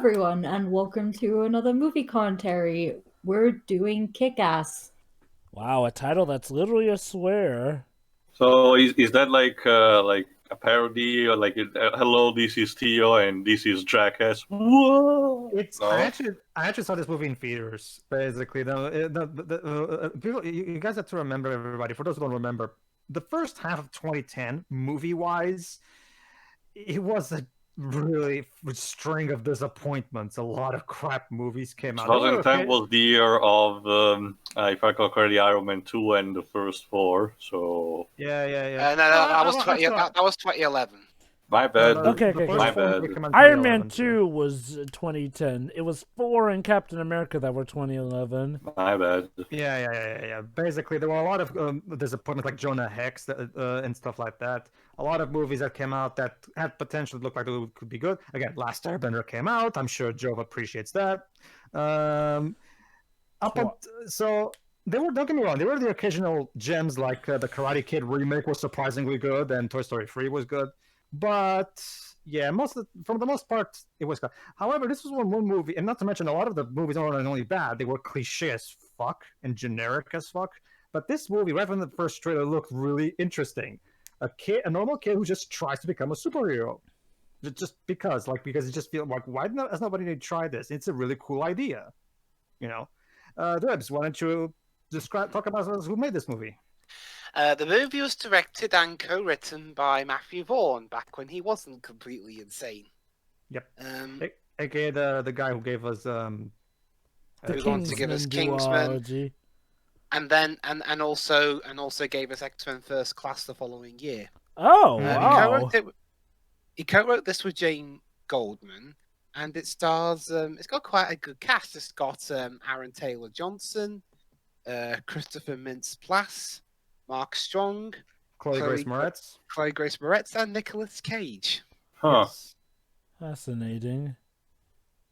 everyone, and welcome to another movie commentary. We're doing Kick-Ass. Wow, a title that's literally a swear. So is that like a parody or like hello, this is Theo and this is Jackass? Whoa! It's No? I actually saw this movie in theaters. Basically, people, you guys have to remember, everybody. For those who don't remember, the first half of 2010, movie-wise, it was a really string of disappointments. A lot of crap movies came out. 2010 was the year of, if I recall correctly, Iron Man 2 and the first four. So yeah. No, that was 2011. my bad. Okay. My bad. Iron Man 2 was 2010. It was 4 and Captain America that were 2011. My bad. Yeah. Basically, there were a lot of disappointments, like Jonah Hex and stuff like that. A lot of movies that came out that had potential to look like they could be good. Again, Last Airbender came out. I'm sure Joe appreciates that. So there were, don't get me wrong, there were the occasional gems like the Karate Kid remake was surprisingly good, and Toy Story 3 was good. But yeah, for the most part, it was good. However, this was one movie, and not to mention a lot of the movies aren't only bad, they were cliche as fuck and generic as fuck. But this movie, right from the first trailer, looked really interesting. A normal kid who just tries to become a superhero, just because it just feels like, why has nobody tried this? It's a really cool idea, you know. Debs, why don't you talk about who made this movie? The movie was directed and co-written by Matthew Vaughn back when he wasn't completely insane. Yep. AKA the guy who gave us who's going to give us Kingsman, and also gave us X-Men First Class the following year. Oh, wow! He co-wrote this with Jane Goldman, and it stars. It's got quite a good cast. It's got Aaron Taylor Johnson, Christopher Mintz-Plasse, Mark Strong, Chloe Grace Moretz, and Nicolas Cage. Huh. Yes. Fascinating.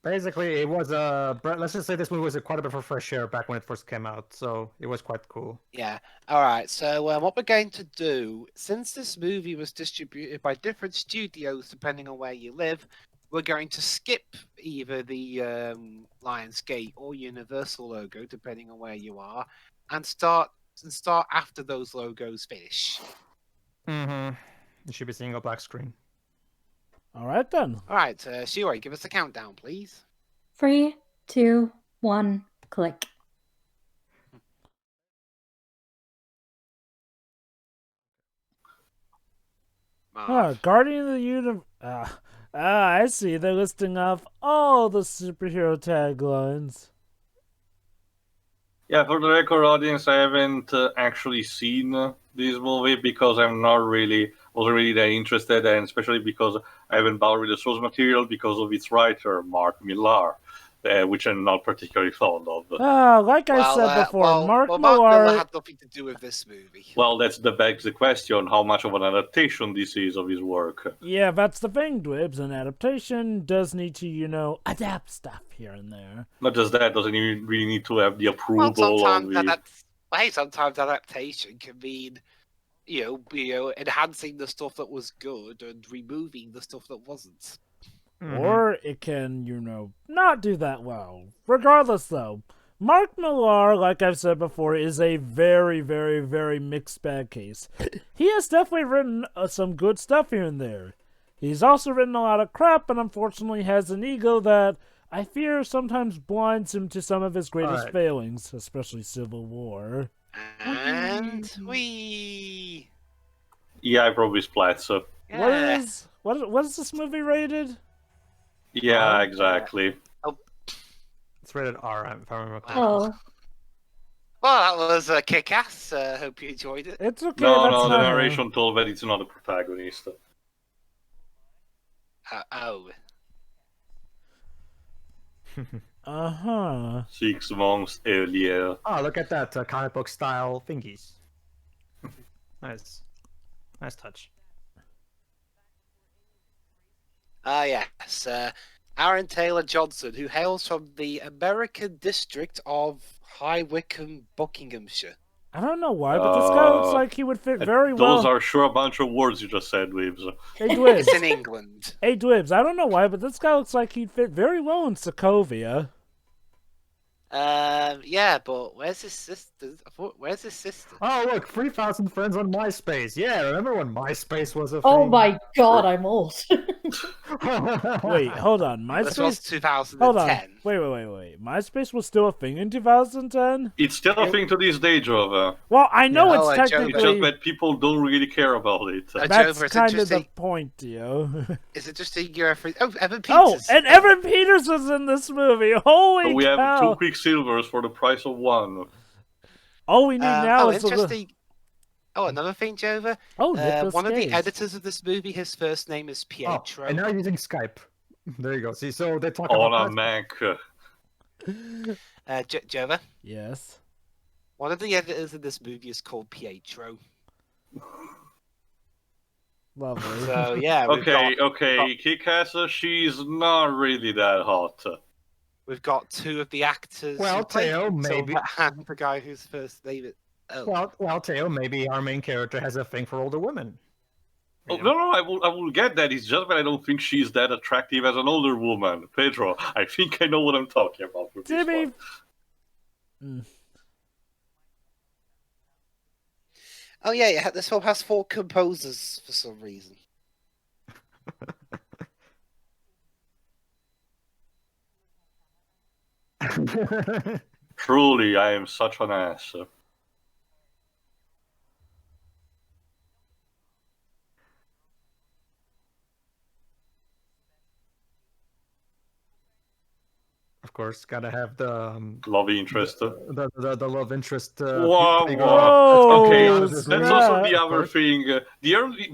Basically, it was let's just say this movie was quite a bit of a fresh air back when it first came out, so it was quite cool. Yeah. All right. So what we're going to do, since this movie was distributed by different studios depending on where you live, we're going to skip either the Lionsgate or Universal logo, depending on where you are, and start after those logos finish. You should be seeing a black screen. All right, then. All right, Shiori, give us a countdown, please. 3, 2, 1, click. Guardian of the Universe. I see. They're listing off all the superhero taglines. Yeah, for the record, audience, I haven't actually seen this movie because I'm not wasn't really that interested, and especially because I haven't bothered with the source material because of its writer, Mark Millar, which I'm not particularly fond of. Like I said before, Mark Millar had nothing to do with this movie. Well, begs the question, how much of an adaptation this is of his work. Yeah, that's the thing, Dwibs. An adaptation does need to, adapt stuff here and there. Not just that, doesn't even really need to have the approval sometimes of the... sometimes adaptation can mean, enhancing the stuff that was good and removing the stuff that wasn't. Or it can, not do that well. Regardless, though, Mark Millar, like I've said before, is a very, very, very mixed bag case. He has definitely written some good stuff here and there. He's also written a lot of crap, and unfortunately has an ego that I fear sometimes blinds him to some of his greatest failings, especially Civil War. And we... Yeah, I probably splat, so... Yeah. What is this movie rated? Yeah, exactly. It's rated R, if I remember correctly. Oh. Well, that was a Kick-Ass. Hope you enjoyed it. It's okay. No, the narration told that it's not a protagonist. Oh. 6 months earlier. Oh, look at that comic book style thingies. Nice touch. Yes. Aaron Taylor Johnson, who hails from the American district of High Wycombe, Buckinghamshire. I don't know why, but this guy looks like he would fit very well. Those are sure a bunch of words you just said, Weaves. Hey, Dwibs. It's in England. Hey, Dwibs, I don't know why, but this guy looks like he'd fit very well in Sokovia. Yeah, but where's his sister? Where's his sister? Oh, look, 3,000 friends on MySpace. Yeah, remember when MySpace was a Oh thing? my god, I'm old. Wait, hold on. This was MySpace. 2010. Hold on. Wait. MySpace was still a thing in 2010? It's still a thing to this day, Jova. Well, I know Yeah. it's Oh, It's technically. just that people don't really care about it. Joe, That's is it kind of just the a- point, Dio. Is it just a year every? Oh, Evan Oh, Peters. and Evan Peters was in this movie. Holy So we have cow! 2 Quicksilvers for the price of 1. All we need now is interesting. Oh, another thing, Jova. Nicolas One of the Cage. editors of this movie, his first name is Oh, Pietro. and now you're using Skype. There you go. See, so they talk On about a Mac. Jova. Yes. One of the editors of this movie is called Pietro. Lovely. So yeah, Okay. Kick-Ass, she's not really that hot. we've got 2 of the actors. Well, who play Theo, maybe. Silver and the guy whose first name is. Oh, Well, Teo, maybe our main character has a thing for older women. Oh, no, I will get that. It's just that I don't think she's that attractive as an older woman. Pedro, I think I know what I'm talking about with this Timmy. one. oh yeah. This film has 4 composers for some reason. Truly, I am such an ass. Of course, gotta have the Love interest. the love interest. Whoa, pretty whoa. good. Okay, Oh, that's snap. also the Of other course. thing.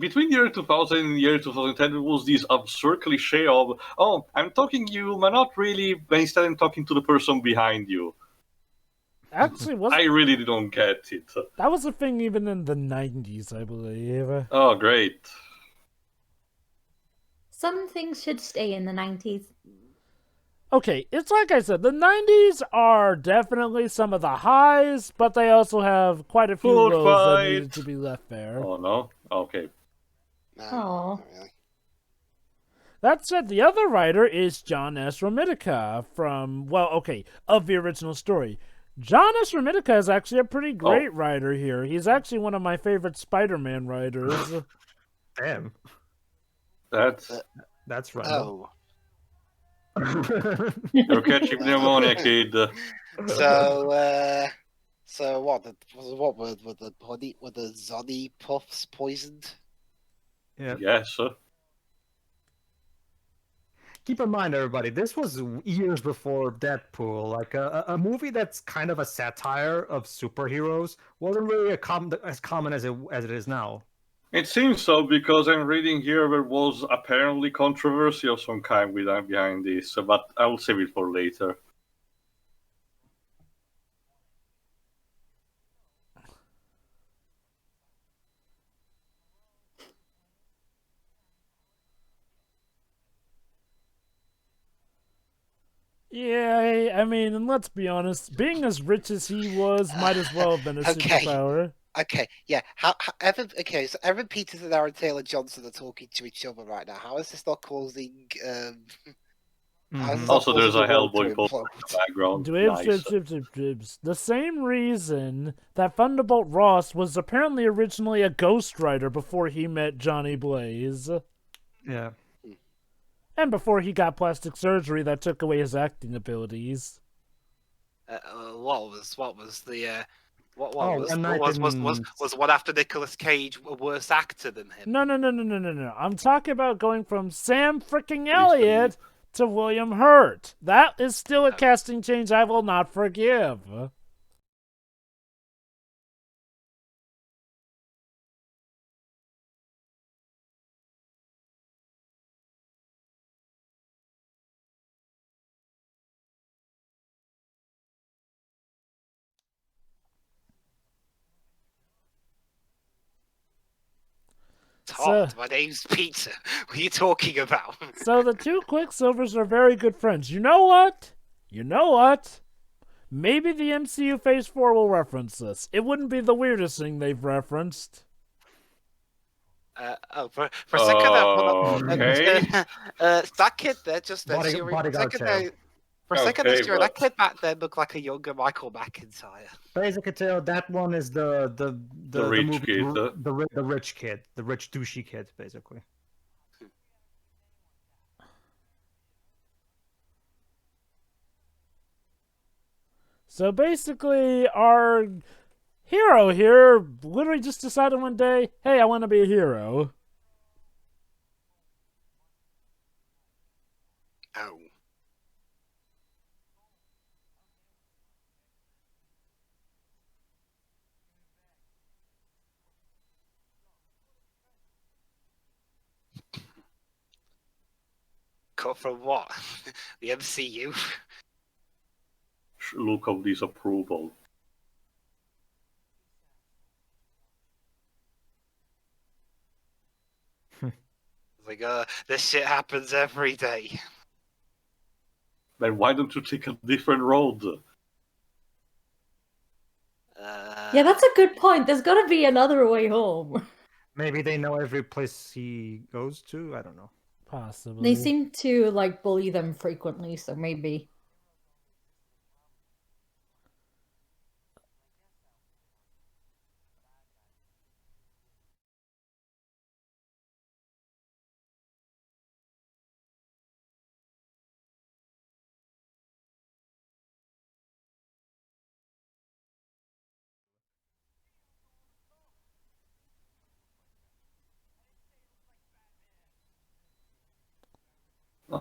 Between the year 2000 and the year 2010, there was this absurd cliche of, oh, I'm talking to you, but not really, but instead I'm talking to the person behind you. Actually, I really don't get it. that was a thing even in the 90s, I believe. Oh, great. Some things should stay in the 90s. Okay, it's like I said, the 90s are definitely some of the highs, but they also have quite a few Food lows that fight. needed to be left there. Oh, no? Okay. No, Aw. not really. That said, the other writer is John S. Romita from, of the original story. John S. Romita is actually a pretty great writer here. He's actually one of my favorite Spider-Man writers. Damn, That's right. Oh. You're catching pneumonia, kid. So what? What were the Zoddy puffs poisoned? Yeah. Yes. Keep in mind, everybody, this was years before Deadpool. Like a movie that's kind of a satire of superheroes wasn't really as common as it is now. It seems so because I'm reading here there was apparently controversy of some kind behind this, but I will save it for later. Yeah, I mean, and let's be honest, being as rich as he was might as well have been a Okay. superpower. Okay, yeah. So Evan Peters and Aaron Taylor Johnson are talking to each other right now. How is this not causing? How is this not Also, there's causing a the world to Hellboy poster in implode? the background. Dibs, Nice. dibs. The same reason that Thunderbolt Ross was apparently originally a ghostwriter before he met Johnny Blaze. Yeah. And before he got plastic surgery that took away his acting abilities. Was One Night one after Nicolas Cage a worse actor than him? No. I'm talking about going from Sam fricking Elliott to William Hurt. That is still a casting change I will not forgive. Todd, my name's Peter. What are you talking about? So the two Quicksilvers are very good friends. You know what? maybe the MCU Phase 4 will reference this. It wouldn't be the weirdest thing they've referenced. For a second, Okay. that kid there just then, Bodyguard tail. for a second, Okay, that but- kid back there looked like a younger Michael McIntyre. Basically, Tail, that one is the rich movie, kid, the rich kid, the rich douchey kid, basically. So basically, our hero here literally just decided one day, hey, I want to be a hero. Oh. Cut from what? The MCU? Look of disapproval. Like, this shit happens every day. Then why don't you take a different road? Yeah, that's a good point. There's got to be another way home. Maybe they know every place he goes to. I don't know. Possibly. They seem to like bully them frequently, so maybe.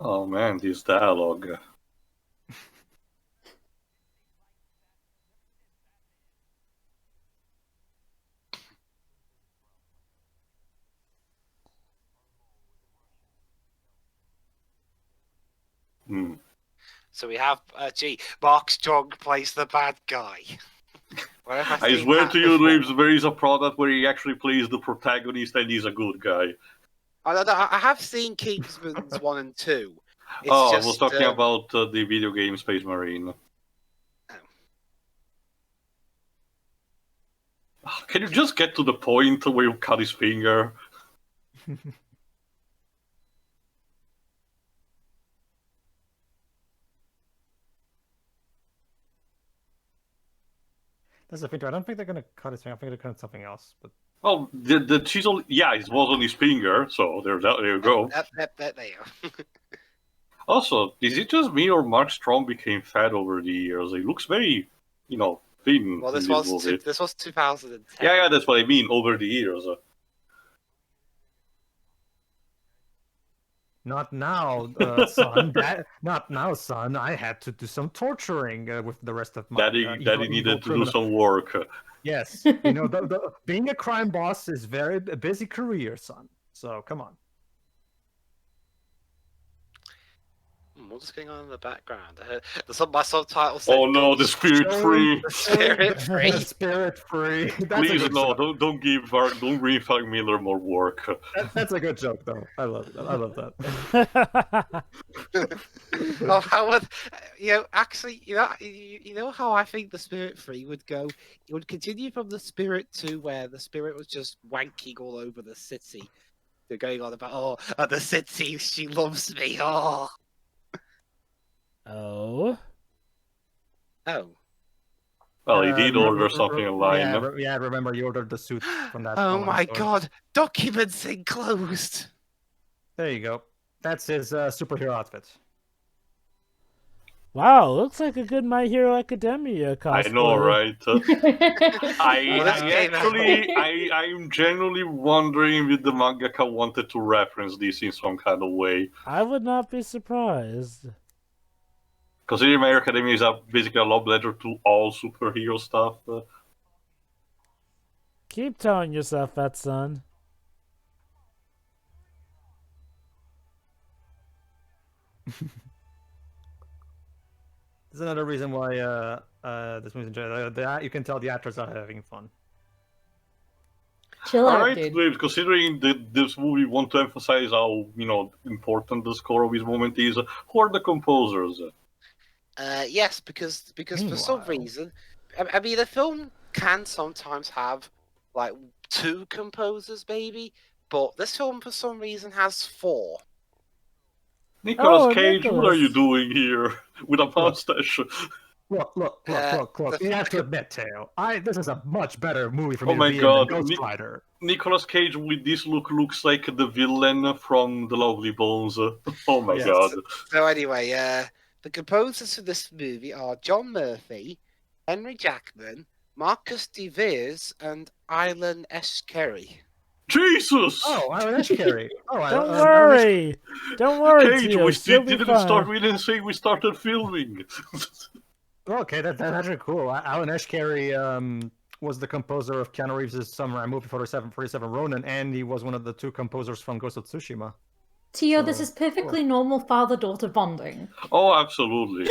Oh man, this dialogue. Hmm. So we have, Mark Strong plays the bad guy. Where have I seen swear that to you, before? Dreams, there is a product where he actually plays the protagonist and he's a good guy. I have seen Kingsman's 1 and 2. It's I just, was talking about the video game Space Marine. Can you just get to the point where you cut his finger? That's the thing. I don't think they're gonna cut his finger. I think they're gonna cut something else. But Well, the chisel, yeah, it was on his finger, so there you go. There you go. Also, is it just me or Mark Strong became fat over the years? He looks very, thin Well, in this this was movie. this was 2010. Yeah, that's what I mean, over the years. not now, son. Not now, son. I had to do some torturing with the rest of my. Daddy evil needed to do criminal. some work. Yes, being a crime boss is a busy career, son. So come on. What's going on in the background? I heard my subtitle said. Oh no, the spirit free! Spirit free. Spirit free. Please no, don't give Mark Millar more work. That's a good joke, though. I love it. I love that. Oh, how would actually, you know how I think the Spirit Free would go? It would continue from the Spirit 2, where the Spirit was just wanking all over the city. They're going on about, the city, she loves me, oh. Oh. Oh. Well, he did order something online. Yeah, remember you ordered the suit from that. Oh online my store. god, documents enclosed. There you go. That's his superhero outfit. Wow, looks like a good My Hero Academia cosplay. I know, right? I'm genuinely wondering if the mangaka wanted to reference this in some kind of way. I would not be surprised. Considering My Hero Academia is basically a love letter to all superhero stuff. Keep telling yourself that, son. There's another reason why this movie's enjoyable. You can tell the actors are having fun. Chill out, Alright, dude. Graves, considering this movie want to emphasize how, important the score of this moment is, who are the composers? Yes, because for some Meanwhile. reason, I mean, a film can sometimes have like 2 composers, maybe, but this film for some reason has 4. Nicolas Oh, Cage, what are you Nicholas. doing here with a mustache? Look. You have to admit, Teo, this is a much better movie for Oh me to my be in than god, Ghost Rider. Nicolas Cage with this look looks like the villain from The Lovely Bones. Oh my Yes. god. So anyway, the composers for this movie are John Murphy, Henry Jackman, Marcus DeVries, and Ilan Eschkeri. Jesus! Oh, Alan Eschkeri. Oh, Don't Alan worry. Don't worry, Cage, Tio. we You'll be didn't start. fine. We didn't say we started filming. Okay, that's actually cool. Alan Eschkeri was the composer of Keanu Reeves' samurai movie 47 Ronin, and he was one of the 2 composers from Ghost of Tsushima. Tio, So, this is perfectly normal father-daughter bonding. Oh, absolutely.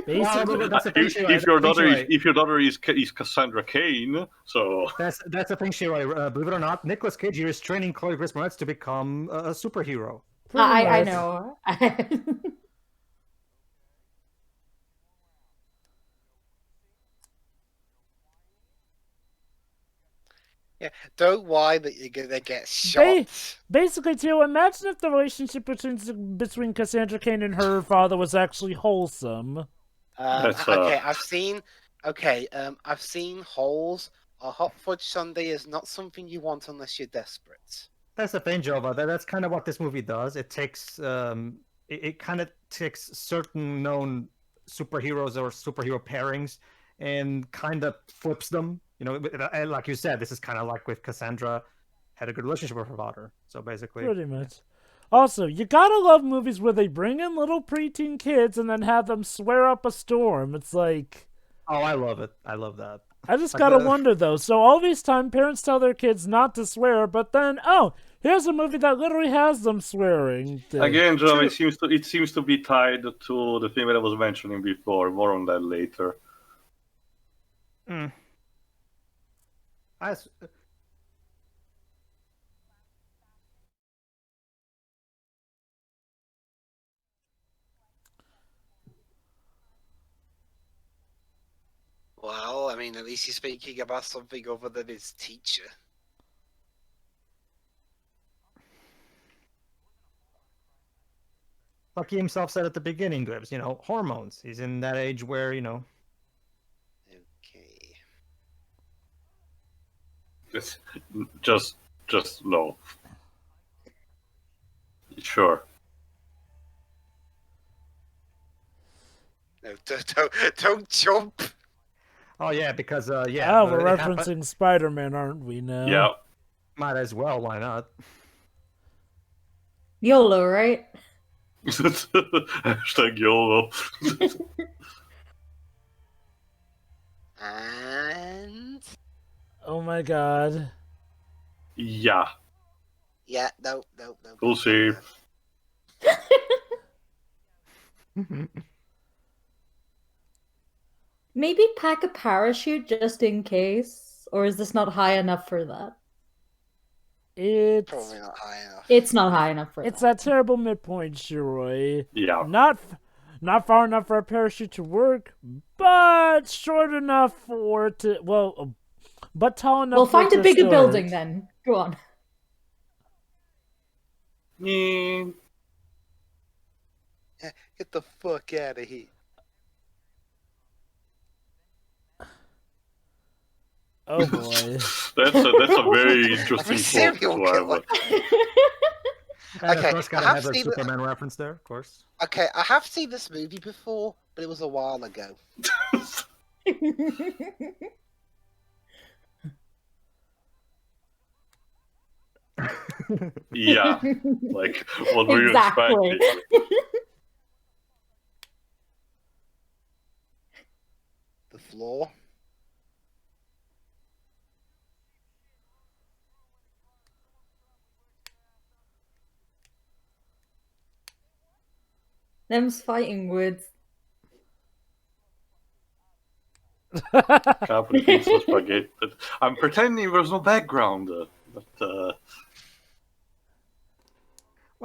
Basically, that's the thing, Shiro. If your daughter is Cassandra Cain, so That's the thing, Shiro. Believe it or not, Nicolas Cage here is training Chloe Grace Moretz to become a superhero. I much. know. Yeah, don't whine that you're gonna get shot. Basically, Tio, imagine if the relationship between Cassandra Cain and her father was actually wholesome. That's, Okay, I've seen holes. A hot fudge sundae is not something you want unless you're desperate. That's the thing, Jova. That's kind of what this movie does. It takes it kind of takes certain known superheroes or superhero pairings and kind of flips them. You know, and like you said, this is kind of like with Cassandra had a good relationship with her daughter. So basically, Pretty much. Also, you gotta love movies where they bring in little preteen kids and then have them swear up a storm. It's like, oh, I love it. I love that. I just Like gotta the- wonder though. So all these time, parents tell their kids not to swear, but then, oh, here's a movie that literally has them swearing. again, John, it seems to be tied to the thing that I was mentioning before. More on that later. Mm. I, Well, I mean, at least he's speaking about something other than his teacher. like he himself said at the beginning, Gibbs, hormones. He's in that age where, Okay. Just no. Sure. No, don't jump. oh yeah, because Oh, we're it happened- referencing Spider-Man, aren't we now? Yeah. Might as well, why not? YOLO, right? Hashtag YOLO. And Oh my god. Yeah. yeah, no. We'll see. Maybe pack a parachute just in case, or is this not high enough for that? It's Probably not high enough. It's not high enough for it's that. that terrible midpoint, Shiroi. Yeah. Not far enough for a parachute to work, but short enough for it to but tall enough. We'll for it find a to bigger still building hurt. then. Go on. Yeah. Get the fuck out of here. Oh boy. That's a very I'm a interesting serial thought to killer. have. And Okay, of course, gotta I have have a seen the- Superman reference there, of course. Okay, I have seen this movie before, but it was a while ago. Yeah. Like, what were you Exactly. expecting? The floor. Them's fighting words. Capri pizza spaghetti. I'm pretending there's no background. But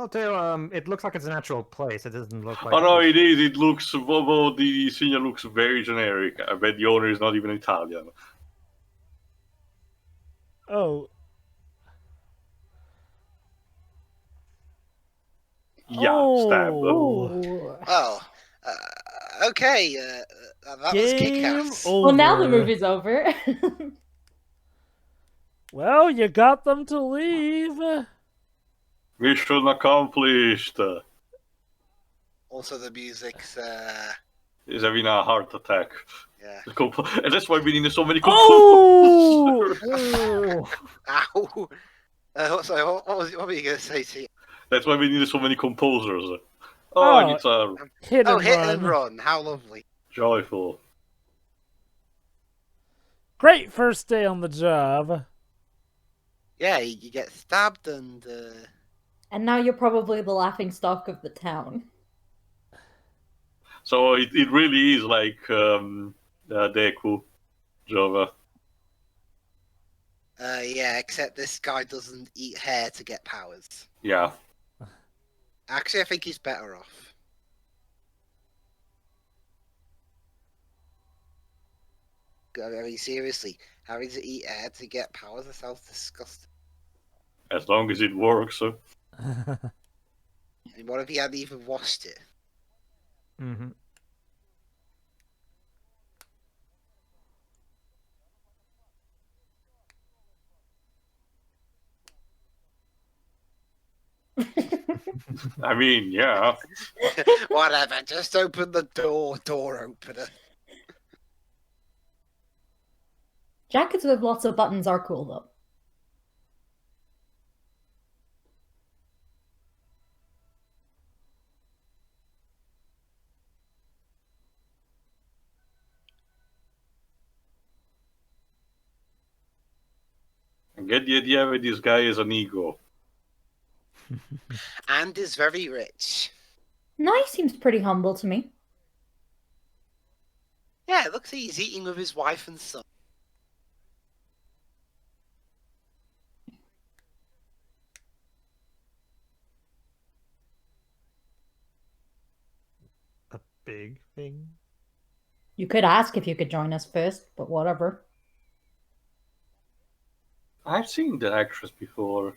Well, Tail, it looks like it's a natural place. It doesn't look like. Oh no, it is. It looks. Well, the senior looks very generic. I bet the owner is not even Italian. Oh. Yeah, stab. Ooh. Well, okay. That was Game Kick-Ass. over. Well, now the movie's over. Well, you got them to leave. Mission accomplished. Also, the music's He's having a heart attack. yeah. And that's why we need so many Oh! composers. Ow. Sorry, what were you going to say, T? That's why we need so many composers. Oh, Oh. it's a Hit Oh, and hit run. and run. How lovely. joyful. Great first day on the job. Yeah, you get stabbed and And now you're probably the laughing stock of the town. So it really is like Deku, Jova. yeah, except this guy doesn't eat hair to get powers. Yeah. Actually, I think he's better off. I mean, seriously, having to eat hair to get powers, that sounds disgusting. As long as it works. I mean, what if he hadn't even washed it? Mm-hmm. I mean, yeah. Whatever, just open the door opener. Jackets with lots of buttons are cool, though. I get the idea that this guy is an ego. And is very rich. No, he seems pretty humble to me. Yeah, it looks like he's eating with his wife and son. A big thing. You could ask if you could join us first, but whatever. I've seen that actress before.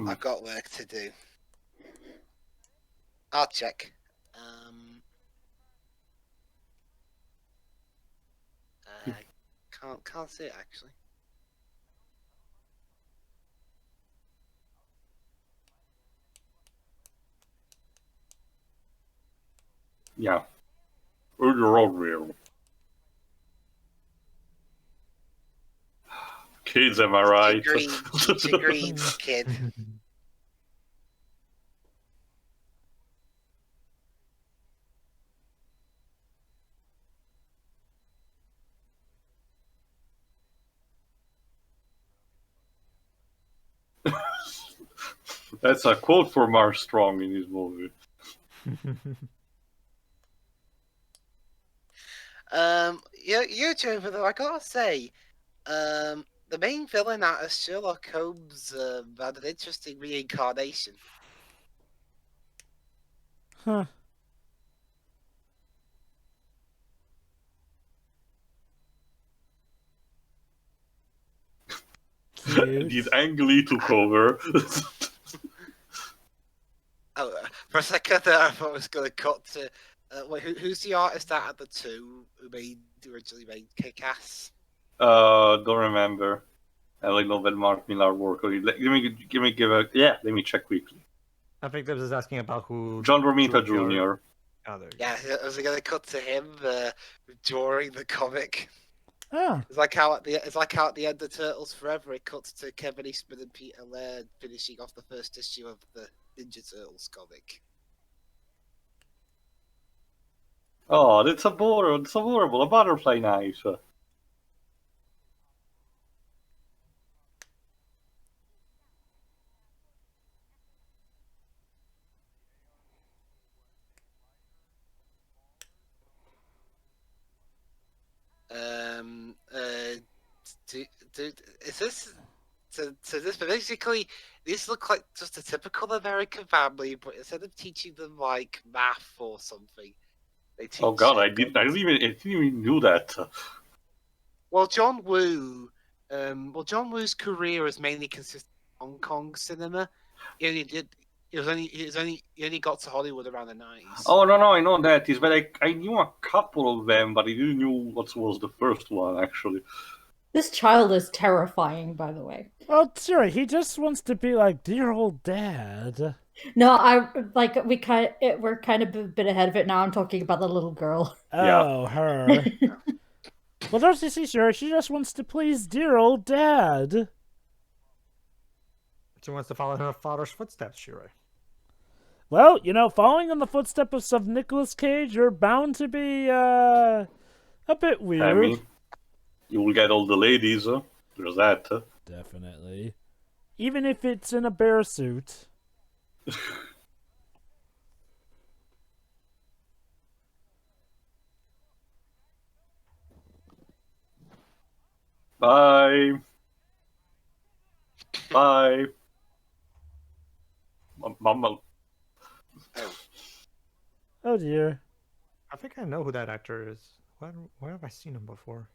I've got work to do. I'll check. Can't see it actually. Yeah. Real. Kids, am I right? Teacher Green's kid. That's a quote from Armstrong in his movie. Yeah, Jover, though, I gotta say, the main villain out of Sherlock Holmes had an interesting reincarnation. Huh. This Ang Lee took over. Oh, for a second there, I thought I was going to cut to. Wait, who's the artist out of the two who originally made Kick-Ass? Don't remember. I only know that Mark Millar work on it. Let me check quickly. I think this is asking about who. John Romita Jr. Oh, there you go. Yeah, I was going to cut to him drawing the comic. Ah. It's like how at the end of Turtles Forever, it cuts to Kevin Eastman and Peter Laird finishing off the first issue of the Ninja Turtles comic. Oh, that's adorable. It's adorable. A butterfly knife. Is this? to this, but basically, these look like just a typical American family, but instead of teaching them like math or something, they teach. Oh God, I didn't even knew that. Well, John Woo's career has mainly consisted of Hong Kong cinema. He only did. He only got to Hollywood around the 90s. Oh no, I know that is, but I knew a couple of them, but I didn't know what was the first one actually. This child is terrifying, by the way. Oh, sure. He just wants to be like dear old dad. No, we're kind of a bit ahead of it now. I'm talking about the little girl. Oh, her. Well, don't you see, sure, she just wants to please dear old dad. She wants to follow her father's footsteps, Shiroi. Well, following in the footsteps of Nicolas Cage, you're bound to be, a bit weird. I mean, you will get all the ladies. There's that. Definitely. Even if it's in a bear suit. Bye. Bye. Mama. Oh dear. I think I know who that actor is. Where have I seen him before?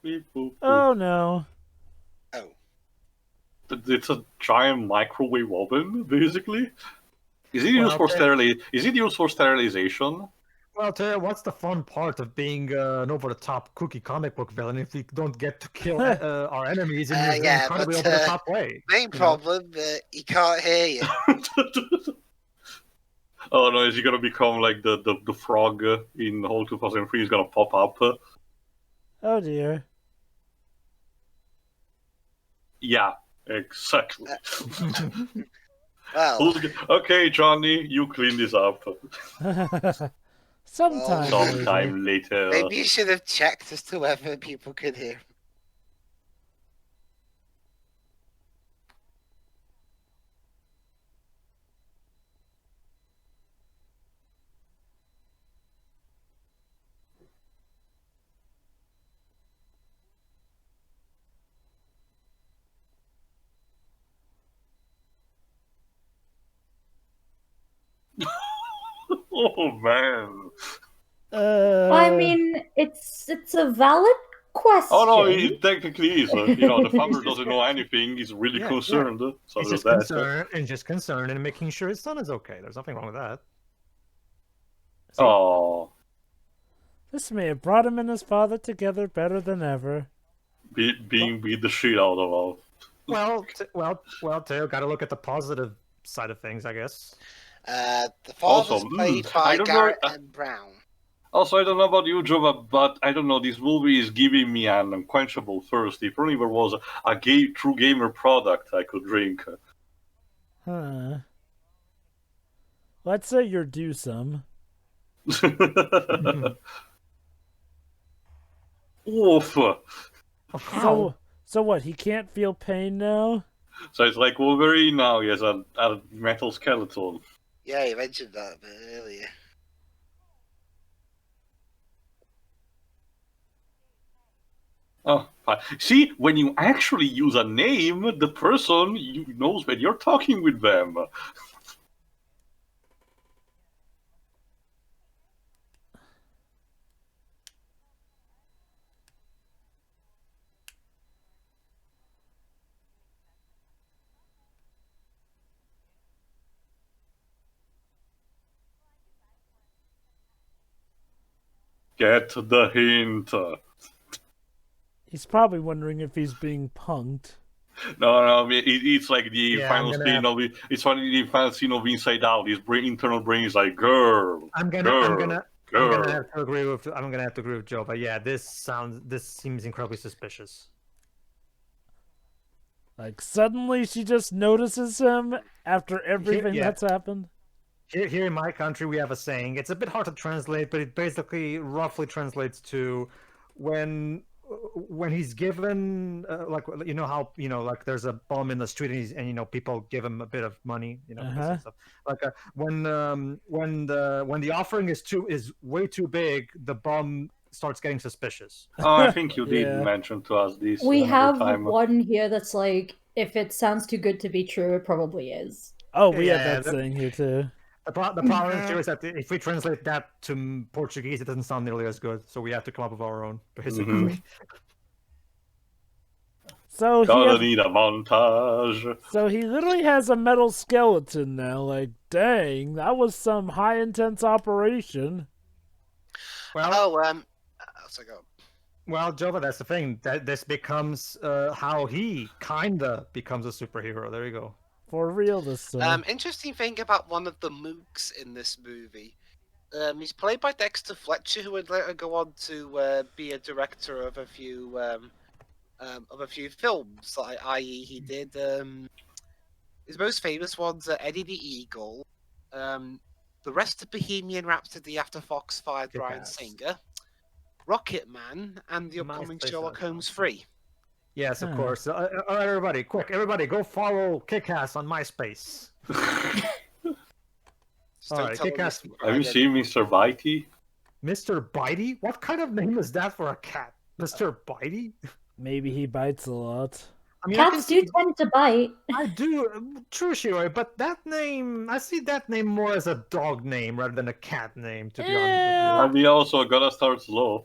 Beep, boop, boop. Oh no. Oh. It's a giant microwave oven, basically. Is it used for sterilization? Well, tell you what's the fun part of being an over-the-top kooky comic book villain if we don't get to kill our enemies in an Yeah, incredibly but, over-the-top way? Main problem, he can't hear you. Oh no, is he gonna become like the frog in Whole 2003? He's gonna pop up. Oh dear. Yeah, exactly. Well, Okay, Johnny, you clean this up. Sometime later. maybe you should have checked as to whether people could hear. Oh man. I mean, it's a valid question. Oh no, it technically is. The farmer doesn't know anything. He's really concerned. So He's there's just concerned and making sure his son is okay. There's nothing wrong with that. Oh, This may have brought him and his father together better than ever. being beat the shit out of. Well, Teo, gotta look at the positive side of things, I guess. The father's Also, played I by don't know- Garrett M. Brown. Also, I don't know about you, Joe, but I don't know. This movie is giving me an unquenchable thirst. If only there was a true gamer product I could drink. Huh. Let's say you're due some. Oof. So what, he can't feel pain now? So it's like Wolverine now. He has a metal skeleton. Yeah, you mentioned that a bit earlier. Oh, fine. See, when you actually use a name, the person knows when you're talking with them. Get the hint. He's probably wondering if he's being punked. No, it's like the final I'm scene gonna- of it's funny the final scene of Inside Out. His internal brain is like, girl. I'm gonna have to agree with Joe, but yeah, this seems incredibly suspicious. Like, suddenly she just notices him after everything Yeah. that's happened. Here in my country, we have a saying. It's a bit hard to translate, but it basically roughly translates to when he's given like how like there's a bum in the street and people give him a bit of money and stuff. Like when the offering is way too big, the bum starts getting suspicious. Oh, I think you did Yeah. mention to us this We another have time. one here that's like, if it sounds too good to be true, it probably is. Oh, we Yeah, have that saying here too. The problem here is that if we translate that to Portuguese, it doesn't sound nearly as good. So we have to come up with our own, basically. So he Gonna has, need a montage. so he literally has a metal skeleton now. Like, dang, that was some high intense operation. Well, So go. well, Jova, that's the thing. That this becomes how he kinda becomes a superhero. There you go. For real this time. Interesting thing about one of the mooks in this movie. He's played by Dexter Fletcher, who would later go on to be a director of a few films. Like, i.e., he did his most famous ones are Eddie the Eagle, the rest of Bohemian Rhapsody after Fox fired Bryan Kick-Ass. Singer, Rocket Man, and the upcoming MySpace Sherlock account. Holmes 3. Yes, of Huh. course. All right, everybody, quick! Everybody, go follow Kick-Ass on MySpace. Just All don't right, tell them Kick-Ass. this- Have you seen Mr. Bitey? Mr. Bitey? What kind of name is that for a cat? Mr. Bitey? Maybe he bites a lot. I mean, I can Cats do see, tend to bite. I do, true, Shiroi, but that name, I see that name more as a dog name rather than a cat name, to be honest Yeah. And we also gotta start slow.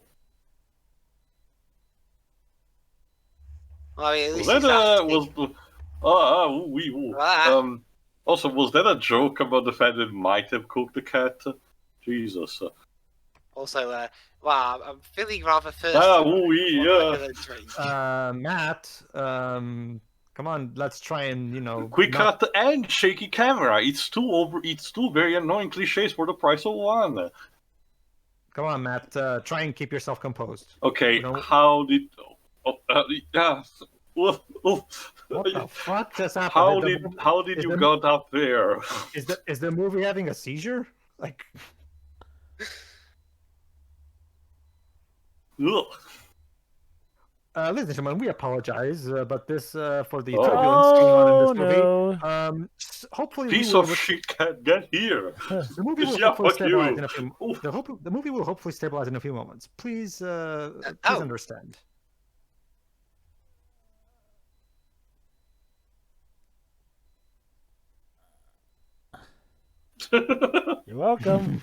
Well, I mean, at Was least that he's acting. was also, was that a joke about the fact that it might have cooked the cat? Jesus. Also, wow, I'm feeling rather thirsty. Yeah. What am I gonna drink? with you. Matt, come on, let's try and, Quick not- cut and shaky camera. It's two very annoying cliches for the price of one. Come on, Matt, try and keep yourself composed. Okay, No. how did? Yeah. What the fuck just happened? How did is you the- got up there? Is the movie having a seizure? Like, Ugh. ladies and gentlemen, we apologize, but this for the Oh. turbulence going on Oh in this movie. no. Oh, Hopefully, Piece we will, of shit can't get here. the movie will Yeah, hopefully fuck stabilize you. in a few. Oof. The movie will hopefully stabilize in a few moments. Please, please Oh. understand. You're welcome.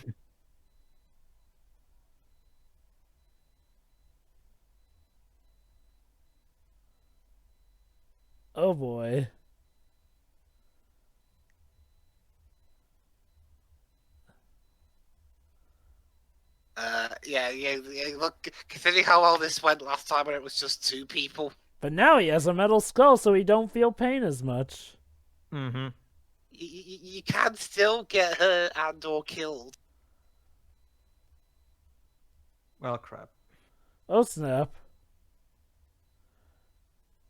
Oh boy. Yeah. Look, considering how well this went last time, when it was just 2 people, But now he has a metal skull, so he don't feel pain as much. Mm-hmm. you can still get hurt and/or killed. Well, crap. Oh snap.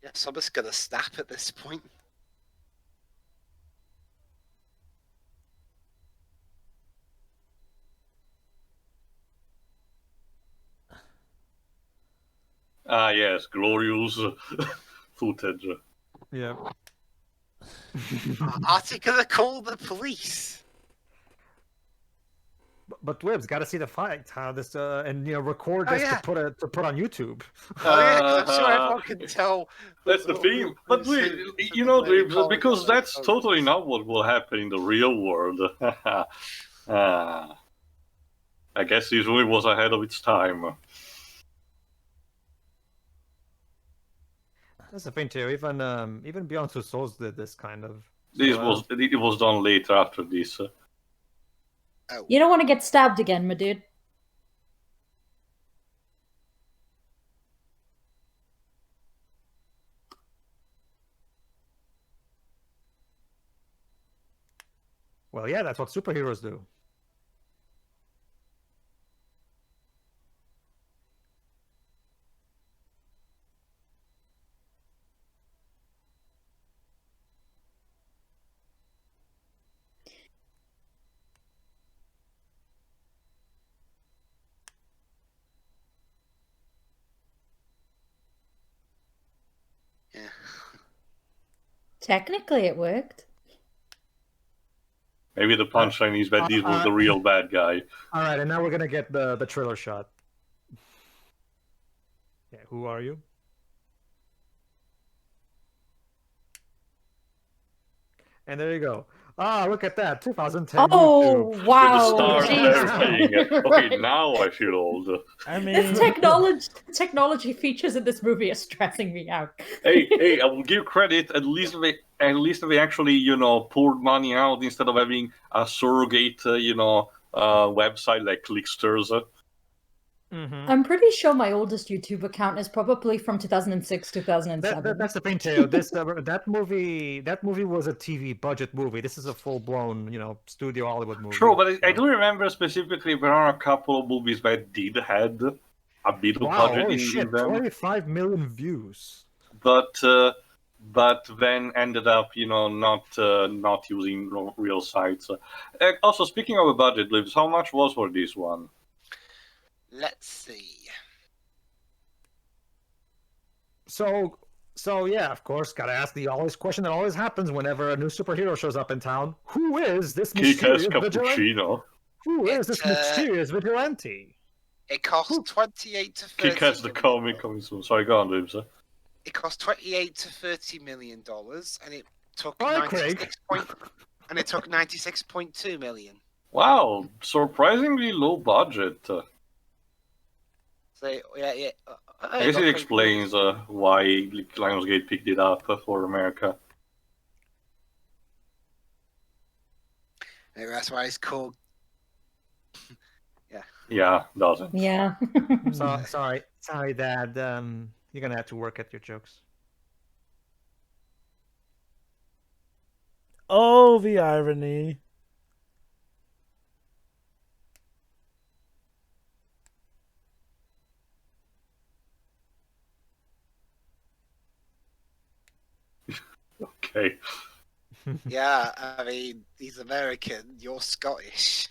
Yeah, someone's gonna snap at this point. Ah, yes, glorious footage. Yeah. Are they gonna call the police? But Wibbs got to see the fight. How this and record Oh, this yeah. to put on YouTube. Oh yeah, 'cause I'm sure everyone can tell. That's the thing. But wait, Dreams, because that's totally not what will happen in the real world. I guess this movie was ahead of its time. That's the thing too. Even Beyond Two Souls did this kind of. It was done later after this. You don't want to get stabbed again, my dude. Well, yeah, that's what superheroes do. Yeah. Technically, it worked. Maybe the punchline is that this was the real bad guy. All right, and now we're gonna get the trailer shot. Yeah, who are you? And there you go. Ah, look at that, 2010 Oh, YouTube. wow. With the stars and jeez. everything. Okay, Right. now I feel old. I mean, This technology features in this movie are stressing me out. Hey, I will give credit. At least they actually, poured money out instead of having a surrogate, website like Clicksters. Mhm. I'm pretty sure my oldest YouTube account is probably from 2006, 2007. That's the thing, Teo. That movie was a TV budget movie. This is a full blown, studio Hollywood movie. True, but I So- do remember specifically there are a couple of movies that did had a bit of Wow, budget holy in shit! them, 25 million views. but then ended up, not using real sites. Also, speaking of a budget, Lives, how much was for this one? Let's see. So yeah, of course, gotta ask the always question that always happens whenever a new superhero shows up in town. Who is this Kick-Ass mysterious vigilante? Cappuccino. Who is this It's, mysterious vigilante? It costs 28 to 30 Kick-Ass the million comic dollars. coming soon. Sorry, go on, Lives. It cost 28 to 30 million dollars, and it took All right, Craig. 96.2 million. Wow, surprisingly low budget. So yeah. I guess it explains why Lionsgate picked it up for America. Maybe that's why it's called. Yeah, doesn't. Yeah. Sorry, Dad. You're gonna have to work at your jokes. oh, the irony. Okay. Yeah, I mean, he's American. You're Scottish.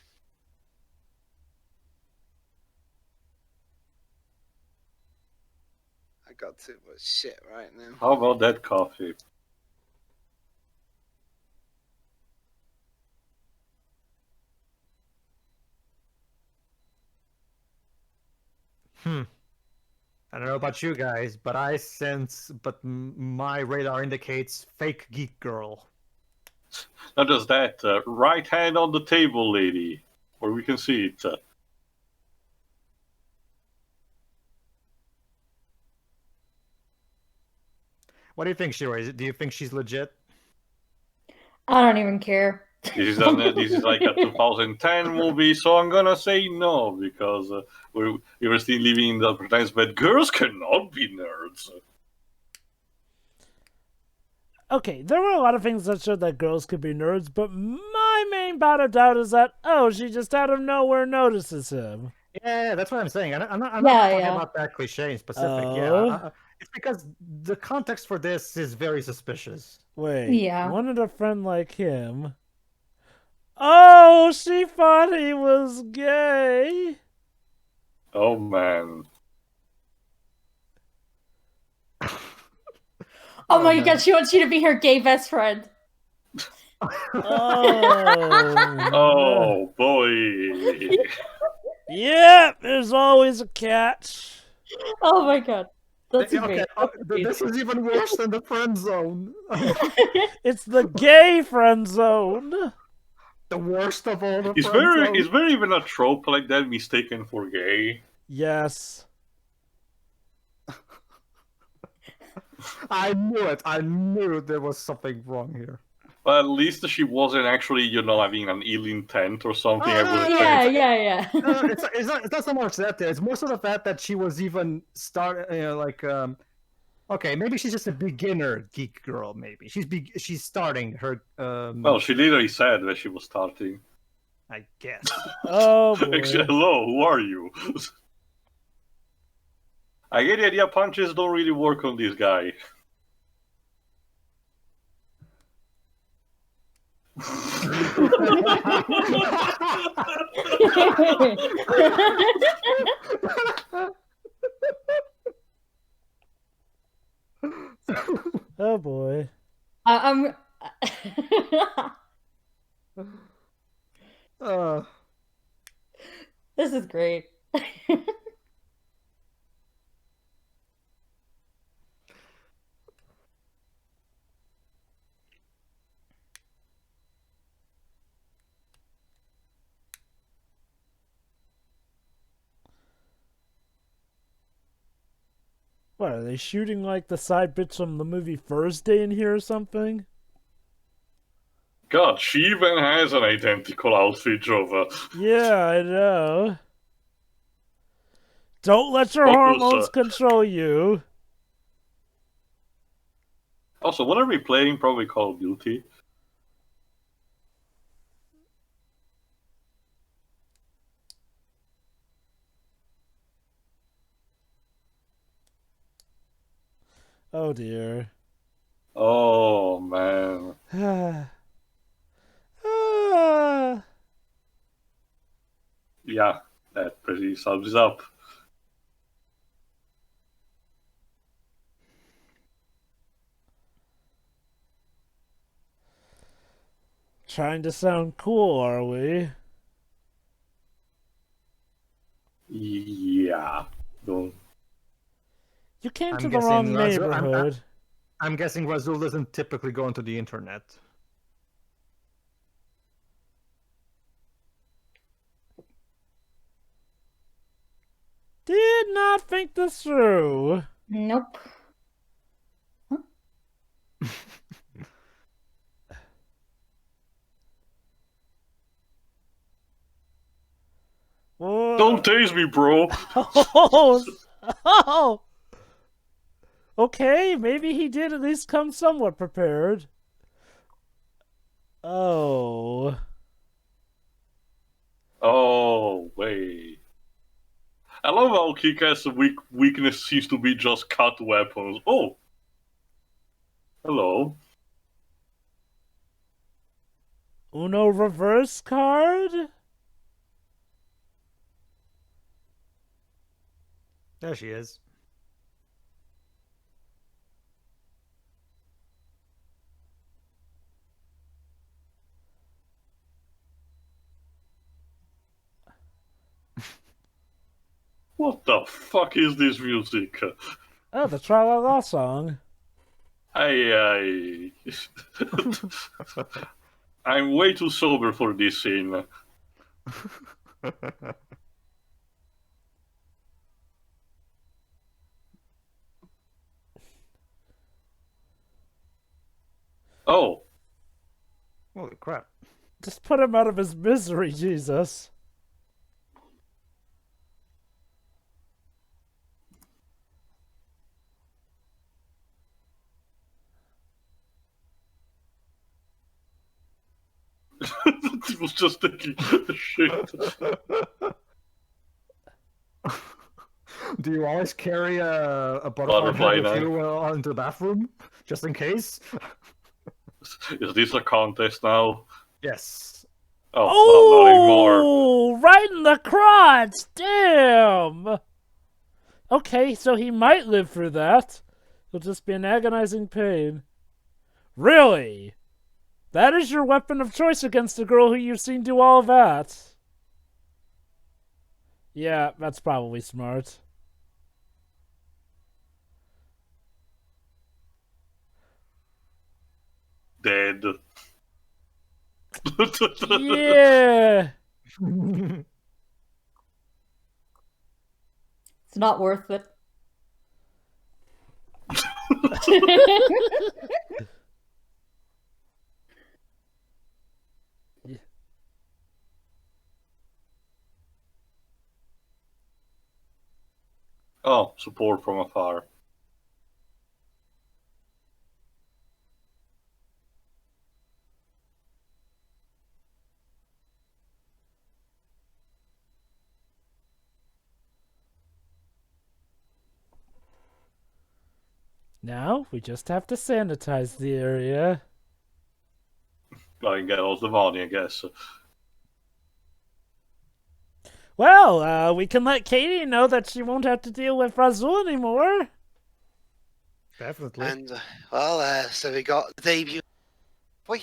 I got too much shit right now. How about that coffee? I don't know about you guys, but my radar indicates fake geek girl. Not just that, right hand on the table, lady, where we can see it. What do you think, Shiro? Do you think she's legit? I don't even care. This is like a 2010 movie, so I'm gonna say no because we were still living in the times that girls cannot be nerds. Okay, there were a lot of things that showed that girls could be nerds, but my main bat of doubt is that, she just out of nowhere notices him. Yeah, that's what I'm saying. I'm not Yeah, talking yeah. about that cliche in specific. Oh. Yeah, it's because the context for this is very suspicious. Wait, Yeah. wanted a friend like him. Oh, she thought he was gay. Oh man. Oh my no. god, she wants you to be her gay best friend. Oh. Oh boy. Yeah, there's always a catch. Oh my god. That's Okay, great. this is even worse than the friend zone. It's the gay friend zone. The worst of all the Is friend zones. there even a trope like that mistaken for gay? Yes. I knew it. I knew there was something wrong here. Well, at least she wasn't actually, having an ill intent or something. I would Yeah, think. yeah. No, it's not so much that. It's more so the fact that she was even okay, maybe she's just a beginner geek girl. Maybe she's starting her. Well, she literally said that she was starting. I guess. Oh boy. Actually, hello, who are you? I get the idea punches don't really work on this guy. Oh boy. I'm. uh, This is great. What, are they shooting like the side bits from the movie Thursday in here or something? God, she even has an identical outfit, Jova. Yeah, I know. Don't let your hormones control you. Also, what are we playing? Probably Call of Duty. Oh dear. Oh, man. Yeah, that pretty sums it up. Trying to sound cool, are we? Yeah. Don't. You came I'm to the wrong guessing neighborhood. I'm guessing Razul doesn't typically go onto the internet. Did not think this through. Nope. Don't tase me, bro. Oh, okay, maybe he did at least come somewhat prepared. Oh. Oh, wait. I love how Kick-Ass' weakness seems to be just cut weapons. Oh. Hello. Uno reverse card? There she is. What the fuck is this music? Oh, the Tra-La-La song. I'm way too sober for this scene. Oh. Holy crap. Just put him out of his misery, Jesus. He was just taking a shit. Do you always carry a Butterfly head with knife. you into the bathroom? Just in case? Is this a contest now? Yes. Oh, well, not anymore. Oh, right in the crotch! Damn! Okay, so he might live through that. It'll just be an agonizing pain. Really? That is your weapon of choice against a girl who you've seen do all that? Yeah, that's probably smart. Dead. Yeah! It's not worth it. Oh, support from afar. Now, we just have to sanitize the area. I can get all the money, I guess. Well, we can let Katie know that she won't have to deal with Razul anymore. Definitely. And, so we got the debut. Boy.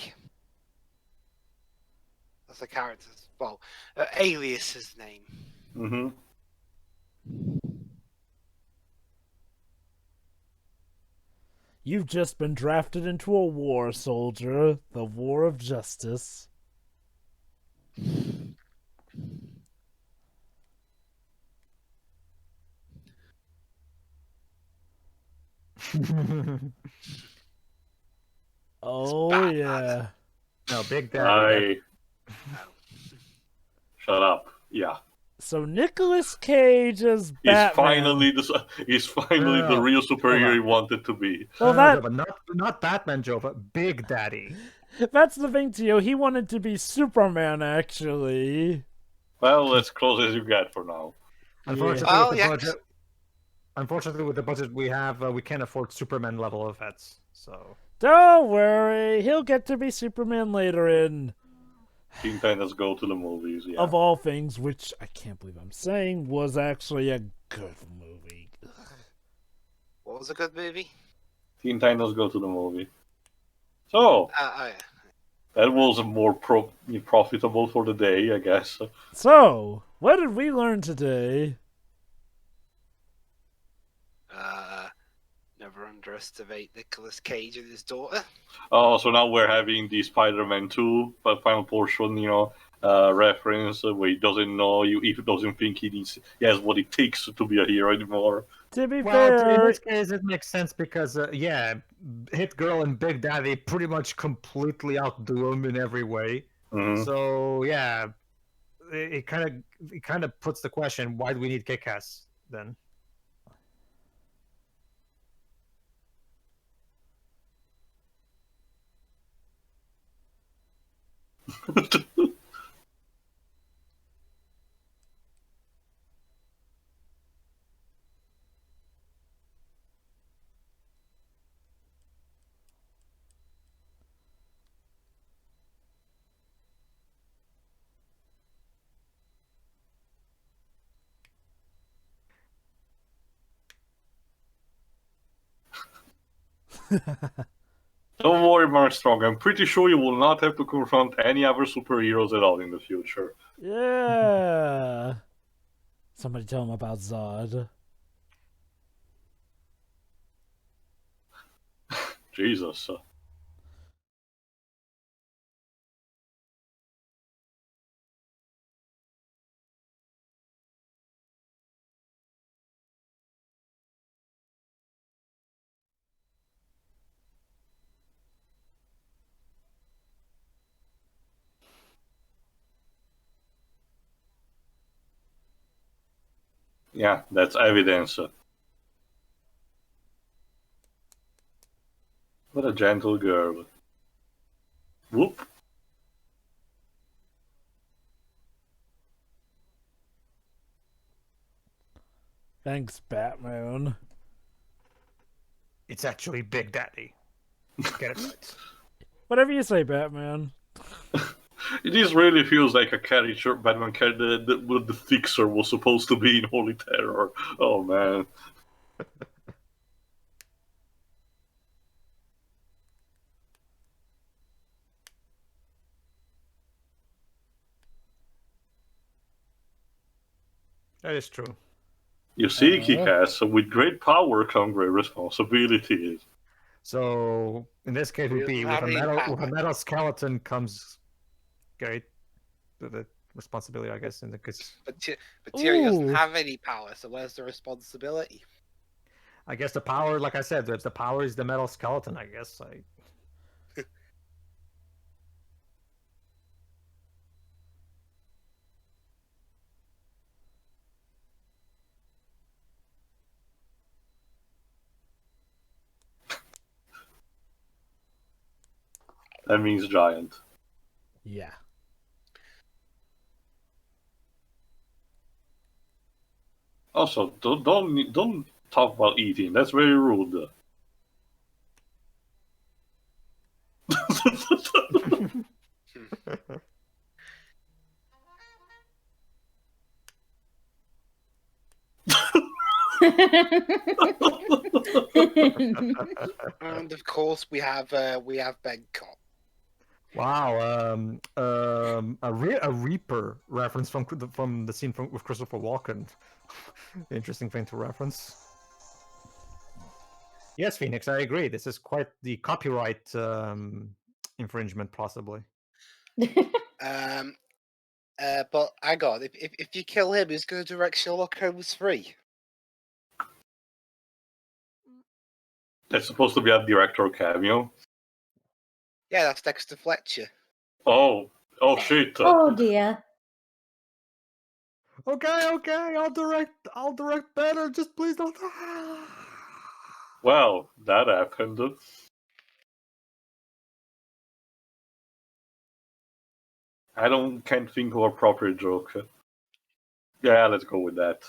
That's the character's, well, alias's name. Mm-hmm. You've just been drafted into a war, soldier. The war of justice. Oh Batman. yeah. No, Big Daddy. Shut up. Yeah. So Nicolas Cage is He's Batman. he's finally the No. real superhero he wanted to be. Well, No, that Joe, not Batman, Joe, but Big Daddy. that's the thing, Tio. He wanted to be Superman, actually. Well, as close as you get for now. Unfortunately, Oh, with the yeah. budget, unfortunately, with the budget we have, we can't afford Superman level effects. So Don't worry, he'll get to be Superman later in Teen Titans Go to the movies, yeah. Of All Things, which I can't believe I'm saying was actually a good movie. What was a good movie? Teen Titans Go to the movie. So, Yeah. that was more profitable for the day, I guess. So, what did we learn today? Never underestimate Nicolas Cage and his daughter. Oh, so now we're having the Spider-Man 2 final portion, reference where he doesn't know, he doesn't think he has what it takes to be a hero anymore. To be well, in fair, this case, it makes sense because Hit Girl and Big Daddy pretty much completely outdo him in every way. Mhm. So yeah, it kind of puts the question: why do we need Kick-Ass then? Don't worry, Mark Strong. I'm pretty sure you will not have to confront any other superheroes at all in the future. yeah. Somebody tell him about Zod. Jesus. Yeah, that's evidence. What a gentle girl. Whoop. Thanks, Batman. It's actually Big Daddy. Get it right. Whatever you say, Batman. It just really feels like a character, Batman character that the Fixer was supposed to be in Holy Terror. Oh man. That is true. You see, Kick-Ass, with great power come great responsibilities. So in this case, would be with a metal skeleton comes great the responsibility, I guess. In the case, But Thierry doesn't Ooh. have any power, so where's the responsibility? I guess the power, like I said, the power is the metal skeleton. I guess. That means giant. Yeah. Also, don't talk about eating. That's very rude. And of course, we have Ben Cop. Wow, a Reaper reference from the scene with Christopher Walken. Interesting thing to reference. Yes, Phoenix, I agree. This is quite the copyright infringement, possibly. But I got if you kill him, who's going to direct Sherlock Holmes 3? That's supposed to be a director cameo. Yeah, that's Dexter Fletcher. Oh shit. Oh dear. Okay, I'll direct better. Just please don't. Well, that happened. Can't think of a proper joke. Yeah, let's go with that.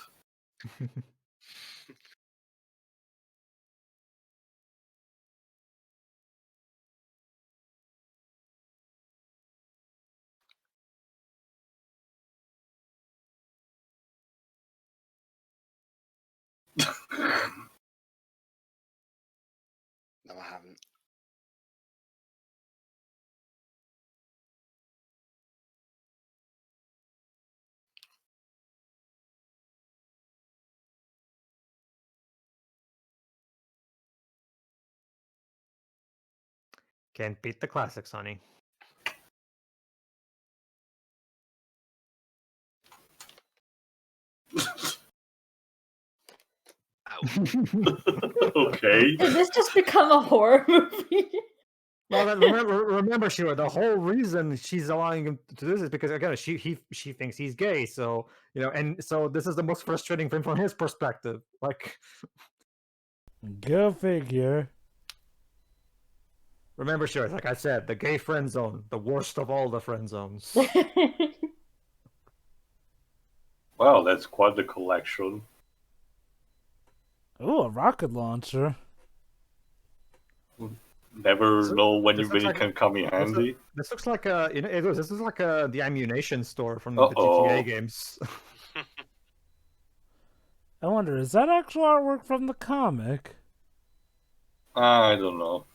No, I haven't. Can't beat the classics, honey. Okay. Did this just become a horror movie? Well, then remember, Sheila, the whole reason she's allowing him to do this is because again, she thinks he's gay. So and so this is the most frustrating thing from his perspective. Like, Go figure. remember, Sheila, like I said, the gay friend zone, the worst of all the friend zones. Well, that's quite the collection. Ooh, a rocket launcher. Never know when this you looks really like can come in handy. This looks like this is like the ammunition store from the Uh-oh. GTA games. I wonder, is that actual artwork from the comic? I don't know.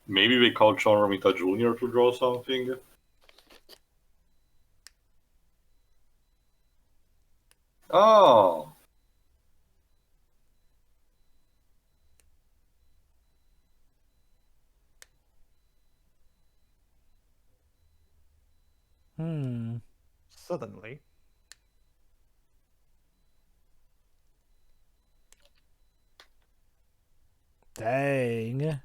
Maybe they called John Romita Jr. to draw something. Oh. Suddenly. Dang.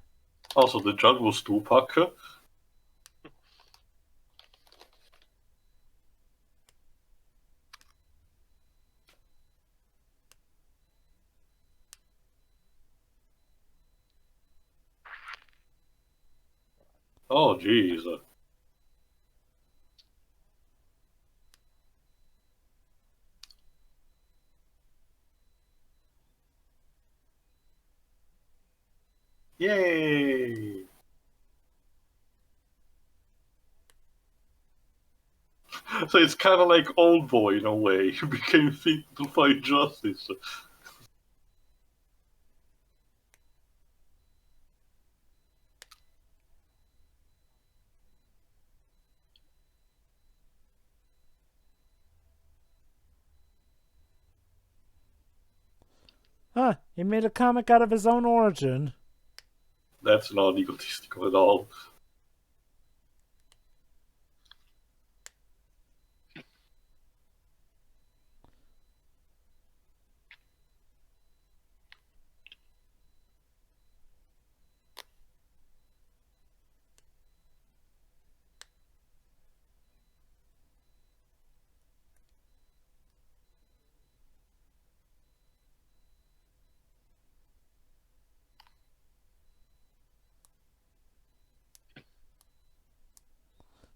Also, the jug was Tupac. Oh, jeez. Yay! So it's kind of like Old Boy in a way. You became fit to fight justice. Huh, he made a comic out of his own origin. That's not egotistical at all.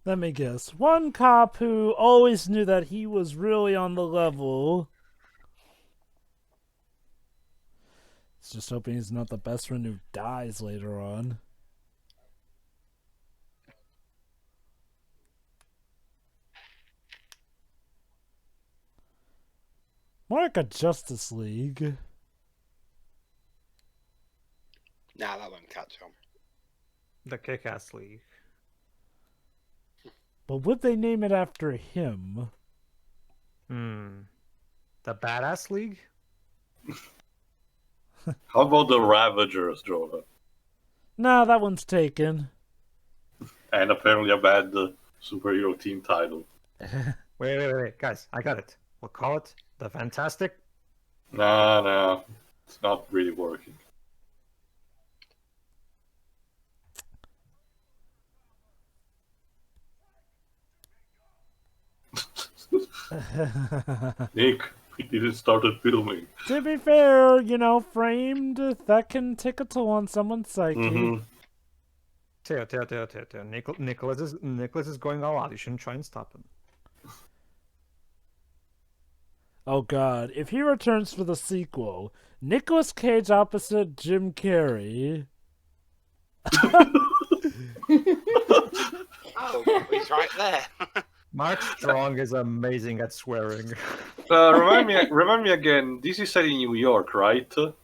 Let me guess. One cop who always knew that he was really on the level. He's just hoping he's not the best friend who dies later on. More like a Justice League. Nah, that won't catch on. The Kick-Ass League. But would they name it after him? The Badass League? How about the Ravagers, Jordan? Nah, that one's taken. And apparently a bad superhero team title. Wait, guys, I got it. We'll call it the Fantastic. Nah, it's not really working. Nick, we didn't start filming. To be fair, framed, that can take a toll on someone's psyche. Mm-hmm. Teo. Nicholas is going all out. You shouldn't try and stop him. Oh god, if he returns for the sequel, Nicolas Cage opposite Jim Carrey. Oh, he's right there. Mark Strong is amazing at swearing. Remind me again. This is set in New York, right? Is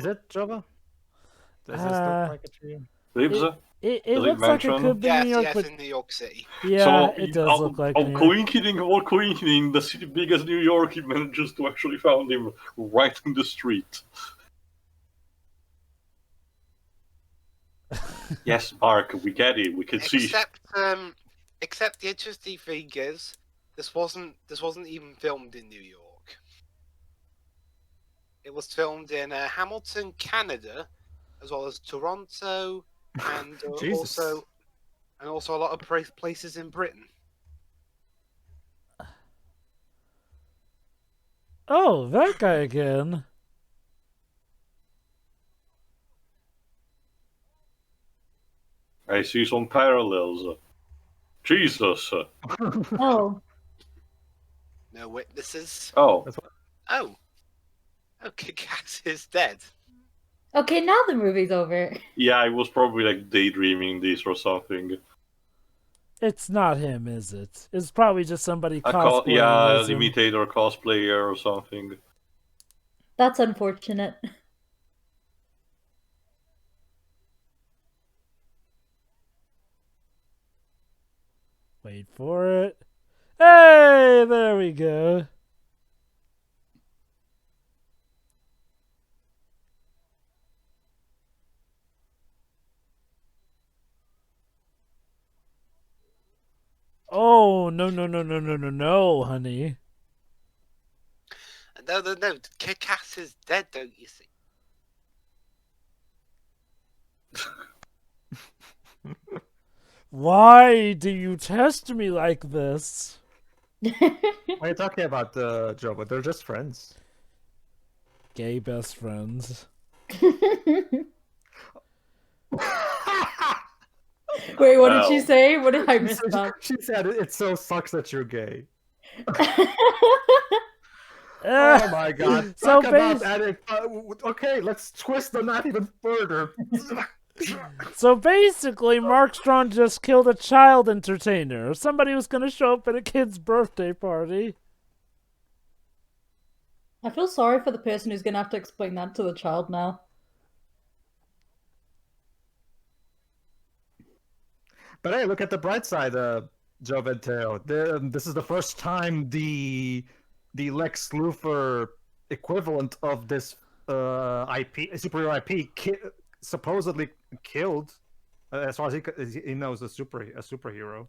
it, Jova? Does this look like it to you? Lives? It looks like it could be Yes, New York, yes, but in New York City. yeah, So, it does look like New York. coinciding, the city big as New York, he manages to actually found him right in the street. Yes, Mark, we get it. We can see. Except the interesting thing is, this wasn't even filmed in New York. It was filmed in Hamilton, Canada, as well as Toronto, and also a lot of places in Britain. Oh, that guy again. I see some parallels. Jesus. Oh, No witnesses. Oh, Oh, Kick-Ass is dead. okay, now the movie's over. yeah, I was probably like daydreaming this or something. It's not him, is it? It's probably just somebody cosplaying Yeah, as him. imitator cosplayer or something. That's unfortunate. Wait for it. Hey, there we go. Oh, no, honey. No. Kick-Ass is dead, don't you see? Why do you test me like this? What are you talking about, Jova? They're just friends. Gay best friends. Wait, what did she Wow. say? What did I miss that? She said it so sucks that you're gay. Ah, Oh my god. So Talk about adding. Okay, let's twist the knot even further. so basically, Mark Strong just killed a child entertainer. Somebody was going to show up at a kid's birthday party. I feel sorry for the person who's gonna have to explain that to the child now. But hey, look at the bright side, Joe Venteo. This is the first time the Lex Luthor equivalent of this IP, superhero IP, supposedly killed, as far as he knows, a superhero.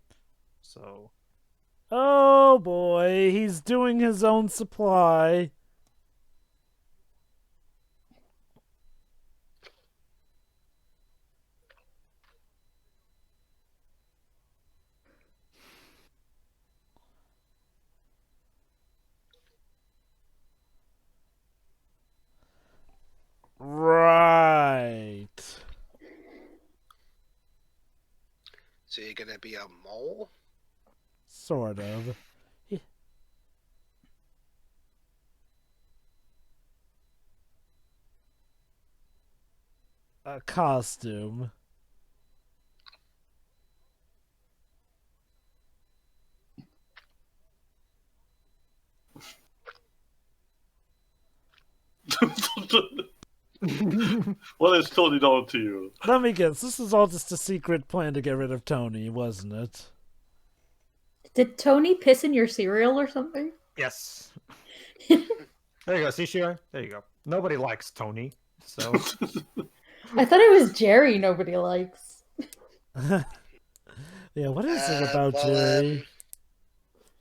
So. Oh boy, he's doing his own supply. Right. So you're gonna be a mole? Sort of. A costume. Well, it's totally down to you. Let me guess, this is all just a secret plan to get rid of Tony, wasn't it? Did Tony piss in your cereal or something? Yes. There you go. See, Shira? There you go. Nobody likes Tony, so. I thought it was Jerry nobody likes. Yeah, what is it about Jerry?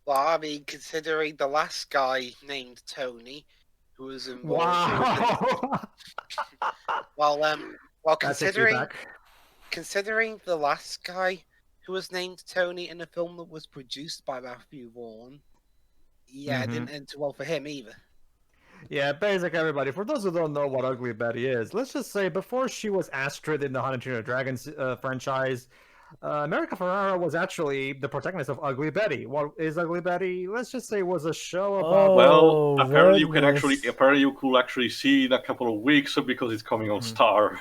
Well, I mean, considering the last guy named Tony, who was involved. Wow. Well, That takes me back. considering the last guy who was named Tony in a film that was produced by Matthew Vaughn. Yeah, it didn't end too well for him either. Yeah, basic everybody. For those who don't know what Ugly Betty is, let's just say before she was Astrid in the How to Train Your Dragon franchise, America Ferrera was actually the protagonist of Ugly Betty. What is Ugly Betty? Let's just say it was a show about. Well, apparently goodness. you could actually see in a couple of weeks because it's coming on Star.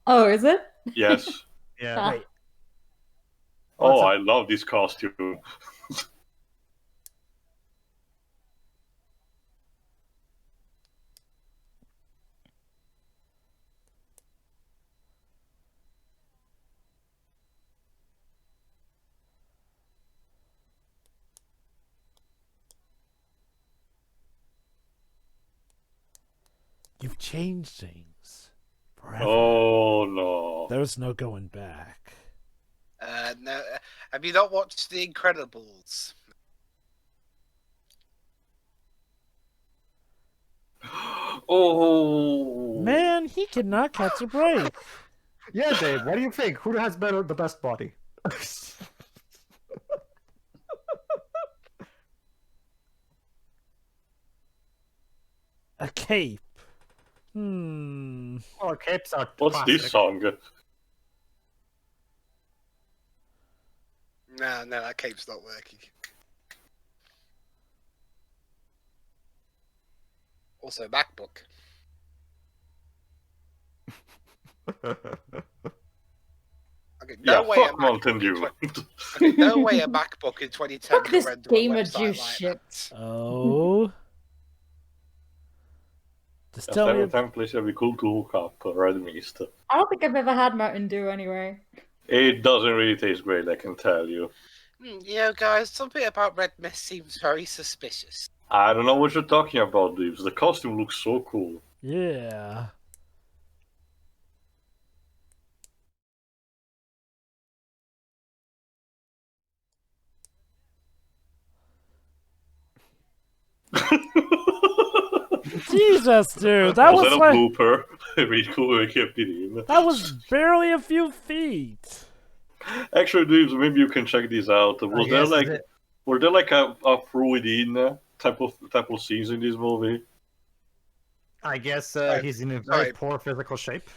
Oh, is it? Yes. Yeah. Wait. Oh, I love this costume. You've changed things forever. Oh no. There's no going back. No, have you not watched The Incredibles? Oh Man, he cannot catch a break. Yeah, Dave. What do you think? Who has the best body? A cape. Hmm. Well, capes are What's classic. this song? No, that cape's not working. Also, MacBook. Okay, Yeah, no way a fuck Mountain MacBook Dew. Okay, no way a MacBook in 2010 Fuck could this render game a of website juice like shit. that. Oh. Just Just tell every me. time place it'd be cool to hook up Red Mist. I don't think I've ever had Mountain Dew anyway. It doesn't really taste great, I can tell you. You know, guys, something about Red Mist seems very suspicious. I don't know what you're talking about, Dibs. The costume looks so cool. Yeah. Jesus, dude, that Was was that a like blooper? Really cool, I kept it in. that was barely a few feet. Actually, Dibs, maybe you can check these out. Was there guess like that- were there like a throw it in type of scenes in this movie? I guess Sorry. he's in a Sorry. very poor physical shape.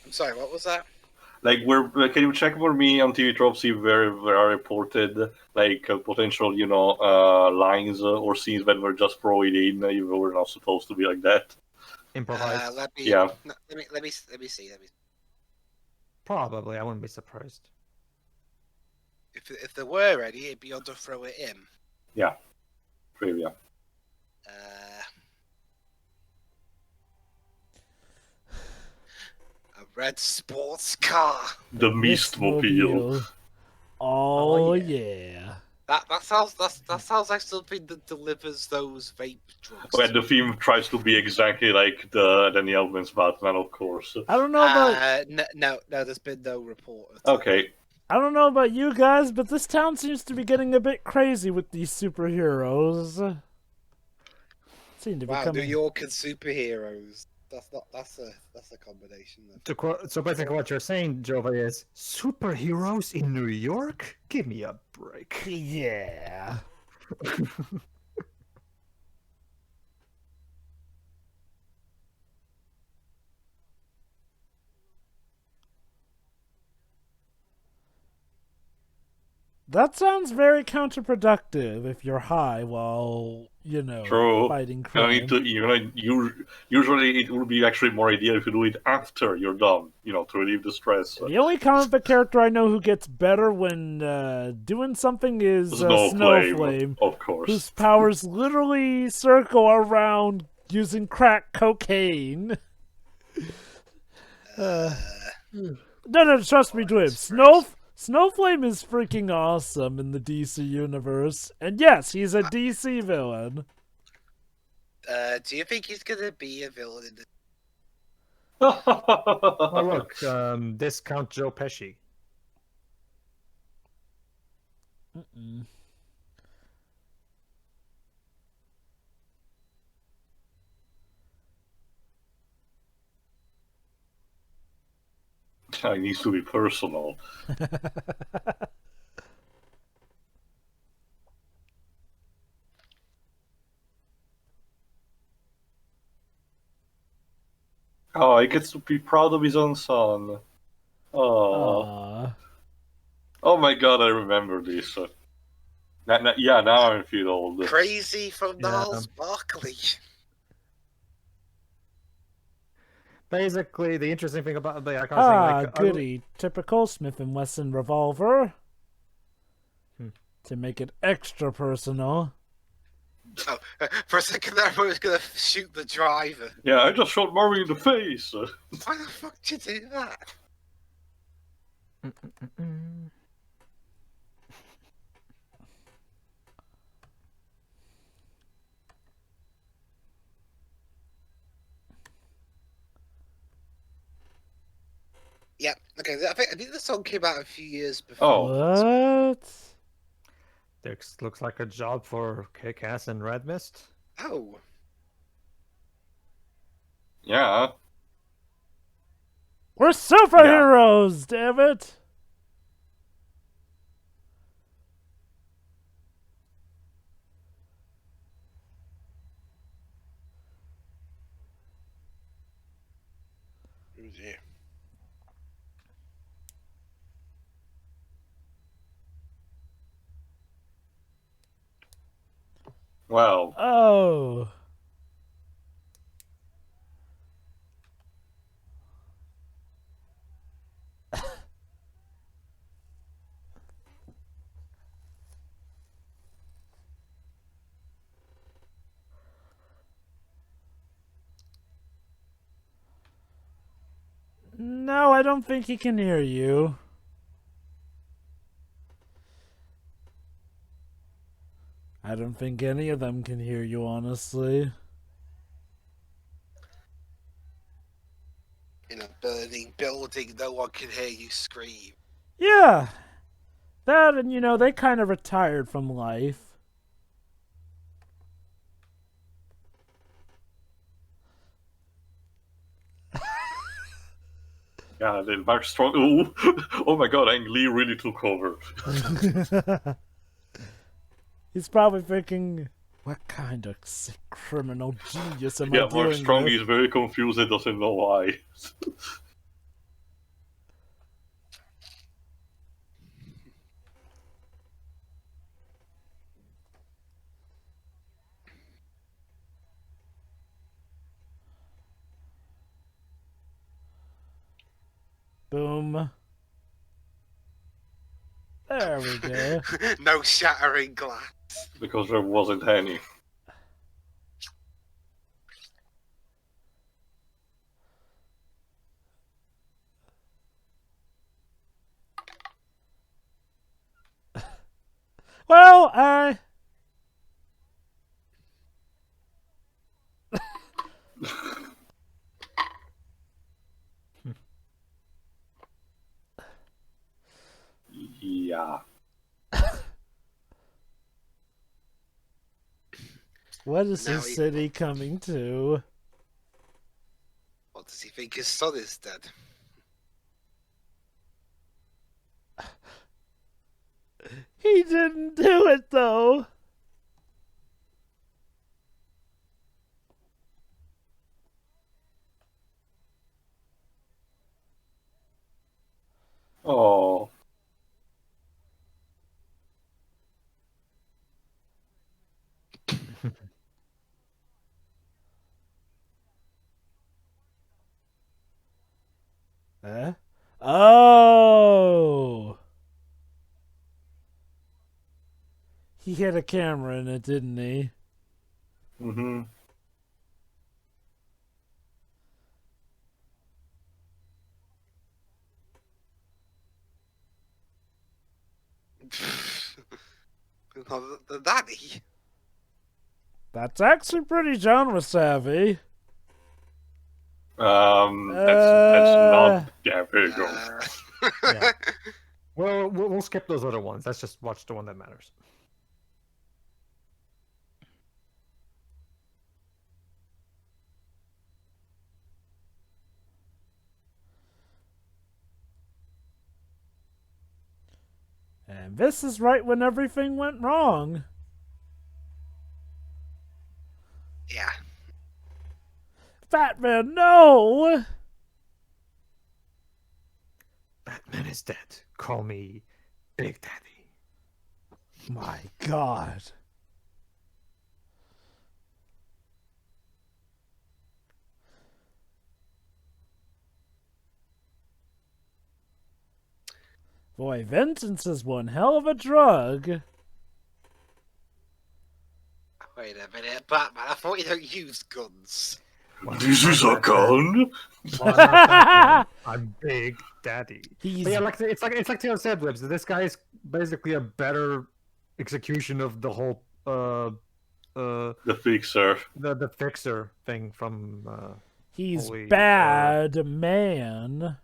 I'm sorry, what was that? Like, can you check for me on TV Tropes if where are reported like potential, lines or scenes that were just thrown in, even though we're not supposed to be like that? Improvised. Let me, Yeah. no, let me see. Probably, I wouldn't be surprised. If there were any, it'd be on to throw it in. Trivia. A red sports car. The Mistmobile. Oh Oh, yeah. That sounds like something that delivers those vape drugs. When the theme tries to be exactly like the Danny Elfman's Batman, of course. I don't know about no, there's been no report. Okay. I don't know about you guys, but this town seems to be getting a bit crazy with these superheroes. Seem to be Wow, New coming. York and superheroes. That's a combination. So basically, what you're saying, Jova, is superheroes in New York? Give me a break. Yeah. That sounds very counterproductive if you're high while, True. fighting You crime. need to, usually it would be actually more ideal if you do it after you're done, to relieve the stress. The only comic book character I know who gets better when doing something is Snowflame, of course. whose powers literally circle around using crack cocaine. No, trust me, Dwayne. Snowflame is freaking awesome in the DC universe. And yes, he's a DC villain. Do you think he's gonna be a villain in the... Oh, look, discount Joe Pesci. Mm-mm. It needs to be personal. Oh, he gets to be proud of his own son. Oh, Aww. oh my God, I remember this. Yeah, now I feel old. Crazy from Yeah. Niles Barkley. Basically, the interesting thing about the icon Ah, like, goody. Typical Smith & Wesson revolver. To make it extra personal. Oh, for a second there, I was going to shoot the driver. Yeah, I just shot Murray in the face. Why the fuck did you do that? Yeah, okay. I think the song came out a few years before. Oh. What? This looks like a job for Kick-Ass and Red Mist. Oh. Yeah. We're superheroes, damn it! Oh dear. Well. Oh. No, I don't think he can hear you. I don't think any of them can hear you, honestly. In a burning building, no one can hear you scream. Yeah. That, and you know, they kind of retired from life. Yeah, then Mark Strong. Ooh. Oh my God, Ang Lee really took over. He's probably thinking, what kind of sick criminal genius am I Yeah, Mark dealing Strong with? is very confused and doesn't know why. Boom. There we go. No shattering glass. Because there wasn't any. Well, I... Yeah. What is Now his he- city coming to? What does he think his son is dead? He didn't do it, though. Oh. Huh? Oh! He hit a camera in it, didn't he? Mm-hmm. The daddy. That's actually pretty genre savvy. That's not. Yeah, there you go. Yeah. Well, we'll skip those other ones. Let's just watch the one that matters. And this is right when everything went wrong. Yeah. Batman, no! Batman is dead. Call me Big Daddy. My God. Boy, vengeance is one hell of a drug. Wait a minute, Batman, I thought you don't use guns. This is a gun? Well, I'm not Batman. I'm Big Daddy. He's But yeah, it's like Taylor said, Libs. This guy is basically a better execution of the whole The fixer. the fixer thing from he's Holy, bad man.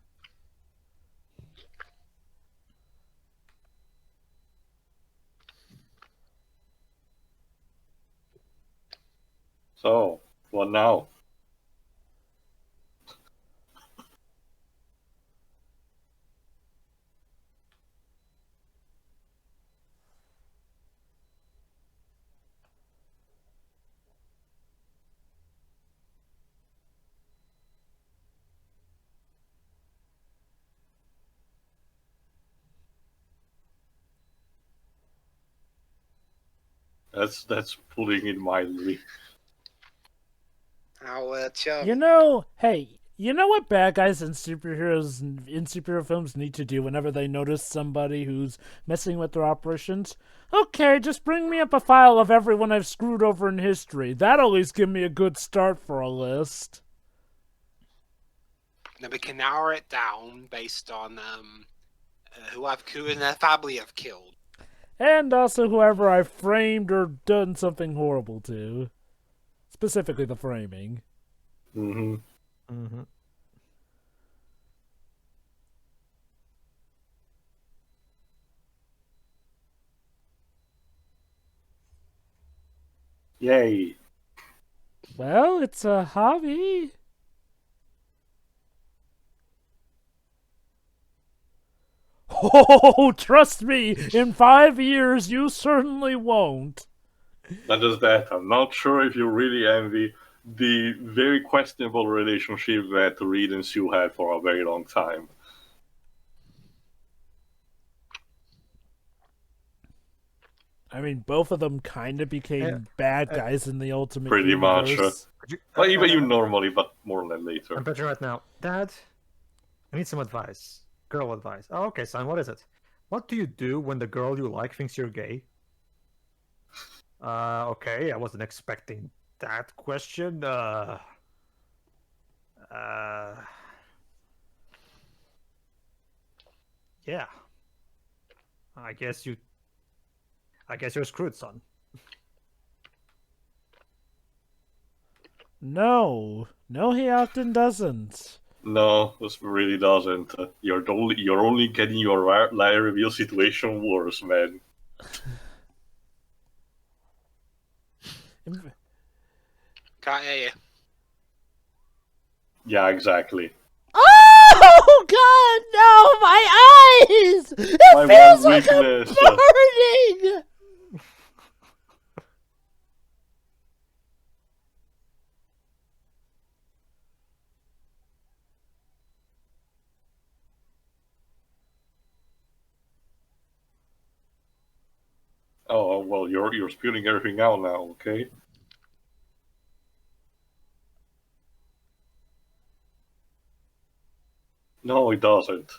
So, what now? That's putting it mildly. How charming. You know, hey, you know what bad guys and superheroes in superhero films need to do whenever they notice somebody who's messing with their operations? Okay, just bring me up a file of everyone I've screwed over in history. That'll at least give me a good start for a list. Then we can narrow it down based on who and their family have killed. And also whoever I've framed or done something horrible to. Specifically the framing. Mm-hmm. Mm-hmm. Yay. Well, it's a hobby. Oh, trust me, in 5 years you certainly won't. Not just that, I'm not sure if you really envy the very questionable relationship that Reed and Sue had for a very long time. I mean, both of them kind of became bad guys in the Ultimate Pretty Universe. much. Well, even you normally, but more than later. I'm better right now. Dad, I need some advice. Girl advice. Oh, okay, son, what is it? What do you do when the girl you like thinks you're gay? Okay, I wasn't expecting that question. Yeah. I guess you're screwed, son. No, he often doesn't. No, this really doesn't. You're only getting your lie reveal situation worse, man. Can't hear you. Yeah, exactly. Oh God, no! My eyes! It My feels one like weakness. I'm burning. Oh well, you're spewing everything out now, okay? No, it doesn't.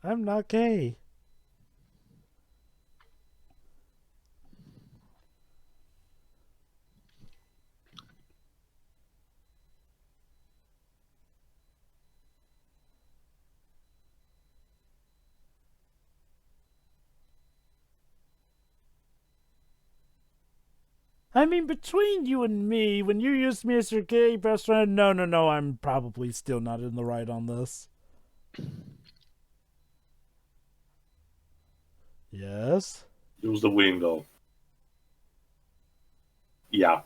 I'm not gay. I mean, between you and me, when you used me as your gay best friend, no, I'm probably still not in the right on this. Yes? Use the window. Yeah.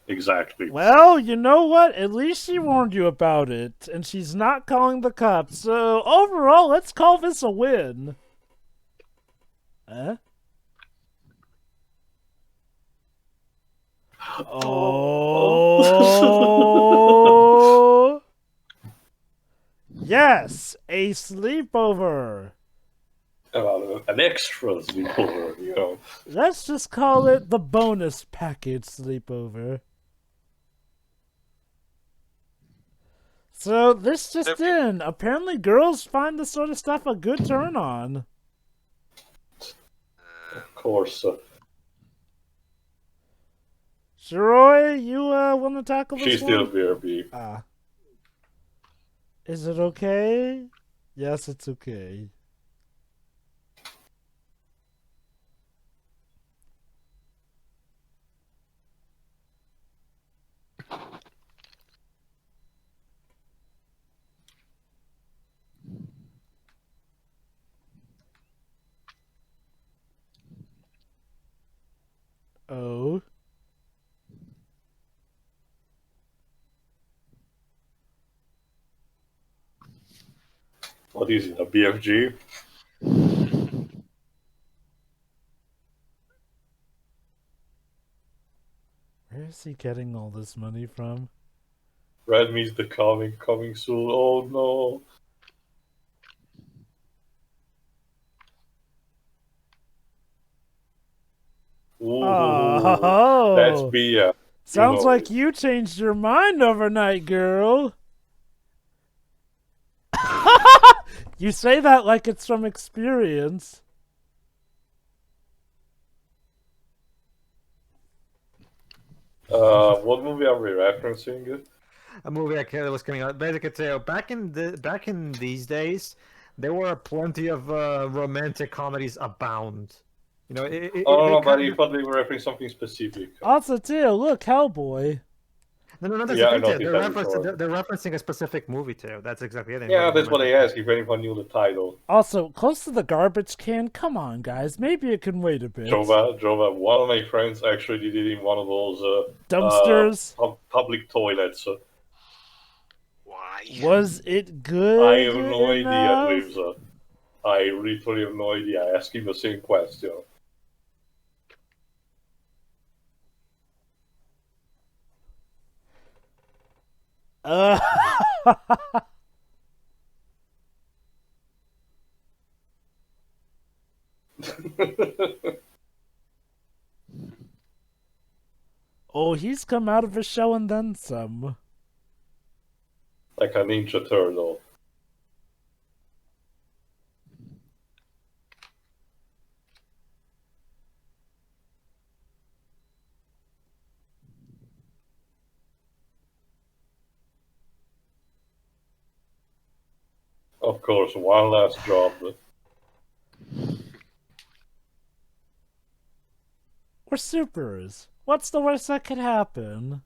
Exactly. Well, you know what? At least she warned you about it, and she's not calling the cops. So, overall, let's call this a win. Huh? Oh. Oh. Yes, a sleepover. An extra sleepover, you know. Let's just call it the bonus package sleepover. So this just in. Apparently girls find this sort of stuff a good turn on. Of course. Shiroi, you want to tackle this She's one? still BRB. Ah. Is it okay? Yes, it's okay. Oh. What is it, a BFG? Where is he getting all this money from? Red means the coming soon. Oh no. Ooh, that's Oh. Bia. Sounds know like it. you changed your mind overnight, girl. You say that like it's from experience. What movie are we referencing? A movie that was coming out. Basically, too, back in these days, there were plenty of romantic comedies abound. You know, Oh no, they but kind I of, thought they were referencing something specific. Also, too, look, Hellboy. no, that's Yeah, I the thing, too. noticed that before. They're referencing a specific movie too. That's exactly it. Yeah, that's what I asked, if anyone knew the title. Also, close to the garbage can. Come on, guys. Maybe it can wait a bit. Jova, one of my friends actually did it in one of those Dumpsters. public toilets. Why? Was it good? I have no idea, enough? Lives. I literally have no idea. I asked him the same question. Uh. Oh, he's come out of his shell and then some. Like a Ninja Turtle. Of course, one last job. We're supers. What's the worst that could happen?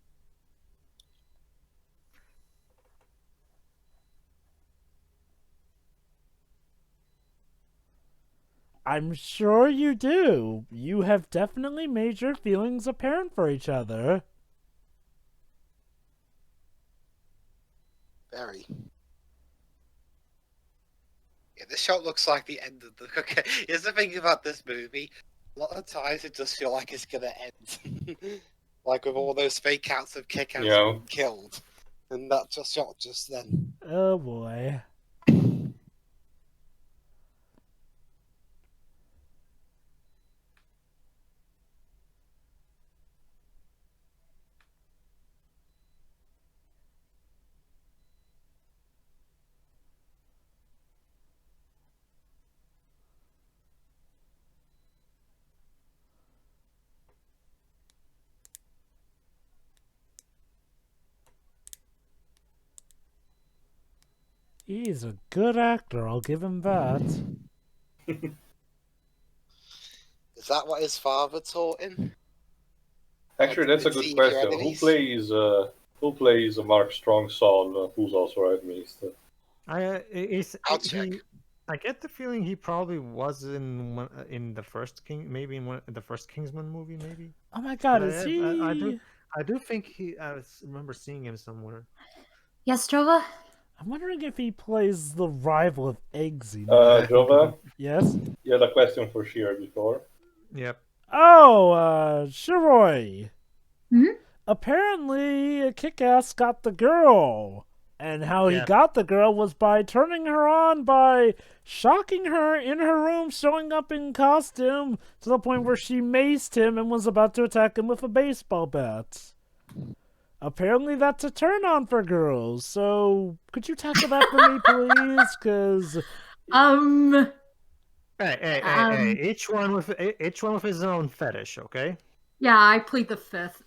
I'm sure you do. You have definitely made your feelings apparent for each other. Very. Yeah, this shot looks like the end of the. Okay, here's the thing about this movie. A lot of times it does feel like it's gonna end. Like with all those fake outs of Kick-Ass being killed. And that just shot just then. Oh boy. He's a good actor, I'll give him that. Is that what his father taught him? Actually, that's a good question. Who plays Mark Strong's son, who's also Red Mist? I check. I get the feeling he probably was in the first maybe in the first Kingsman movie, maybe. Oh my god, But is he? I do think I remember seeing him somewhere. Yes, Trova? I'm wondering if he plays the rival of Eggsy. Jova, Yes? you had a question for Sheer before. Yep. Oh, Shiroi. Hmm? Apparently, Kick-Ass got the girl. And how he Yeah. got the girl was by turning her on, by shocking her in her room, showing up in costume, to the point where she maced him and was about to attack him with a baseball bat. Apparently that's a turn on for girls, so could you tackle that for me, please? Because Hey! Each one with his own fetish, okay? Yeah, I plead the fifth.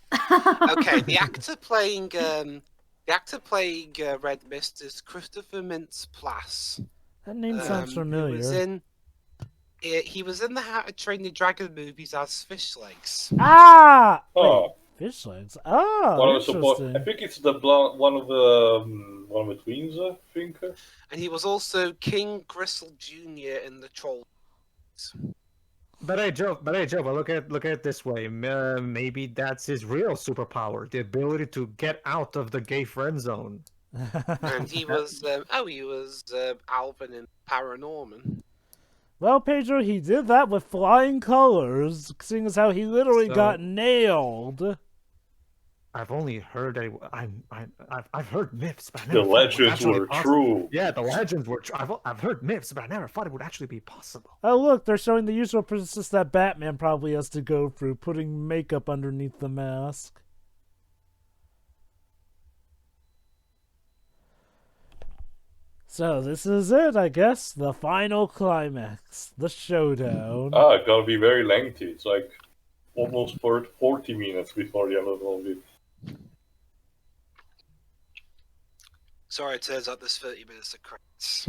Okay, the actor playing Red Mist is Christopher Mintz-Plasse. that name sounds familiar. He was in the How to Train Your Dragon movies as Fish Legs. Ah! Wait, Oh, fish legs. Oh, one of the support. interesting. I think it's the blonde, one of the twins. I think. And he was also King Gristle Jr. in the Trolls. But hey, Joe, look at it this way. Maybe that's his real superpower: the ability to get out of the gay friend zone. And he was Alvin in Paranorman. Well, Pedro, he did that with flying colors, seeing as how he literally So- got nailed. I've only heard I've heard myths, but I The never thought it would legends actually were be possible. true. Yeah, the legends were true. I've heard myths, but I never thought it would actually be possible. Oh, look, they're showing the usual process that Batman probably has to go through, putting makeup underneath the mask. So, this is it, I guess. The final climax. The showdown. It's gotta be very lengthy. It's like almost 40 minutes before the end of the movie. Sorry, it turns out there's 30 minutes of credits.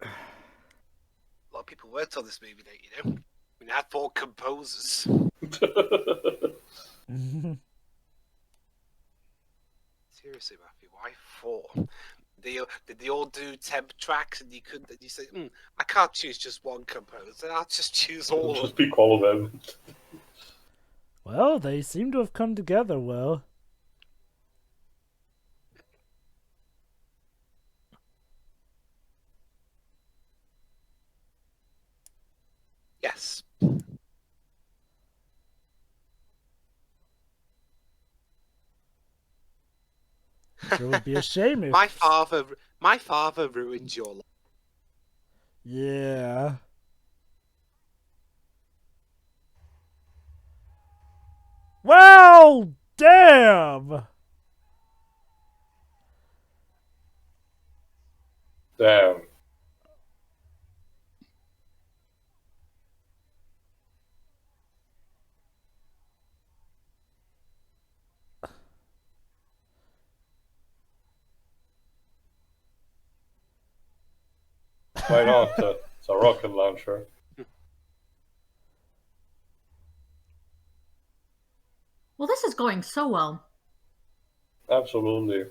A lot of people worked on this movie, don't you know? We had 4 composers. Seriously, Matthew, why 4? Did they all do temp tracks and you couldn't? And you say, I can't choose just one composer. I'll just choose all of them. Just pick all of them. Well, they seem to have come together well. Yes. It would be a shame if... My father ruined your life. Yeah. Well, damn! Damn. Why not? It's a rocket launcher. Well, this is going so well. Absolutely.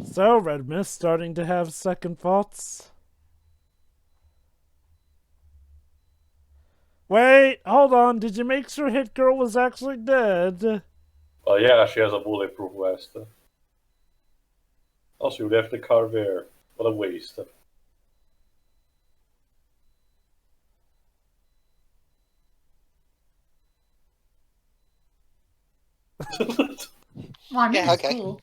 So, Red Mist starting to have second thoughts? Wait, hold on. Did you make sure Hit Girl was actually dead? Well, yeah, she has a bulletproof vest. Also, you left the car there. What a waste. Well, I mean, Yeah, it's okay. cool.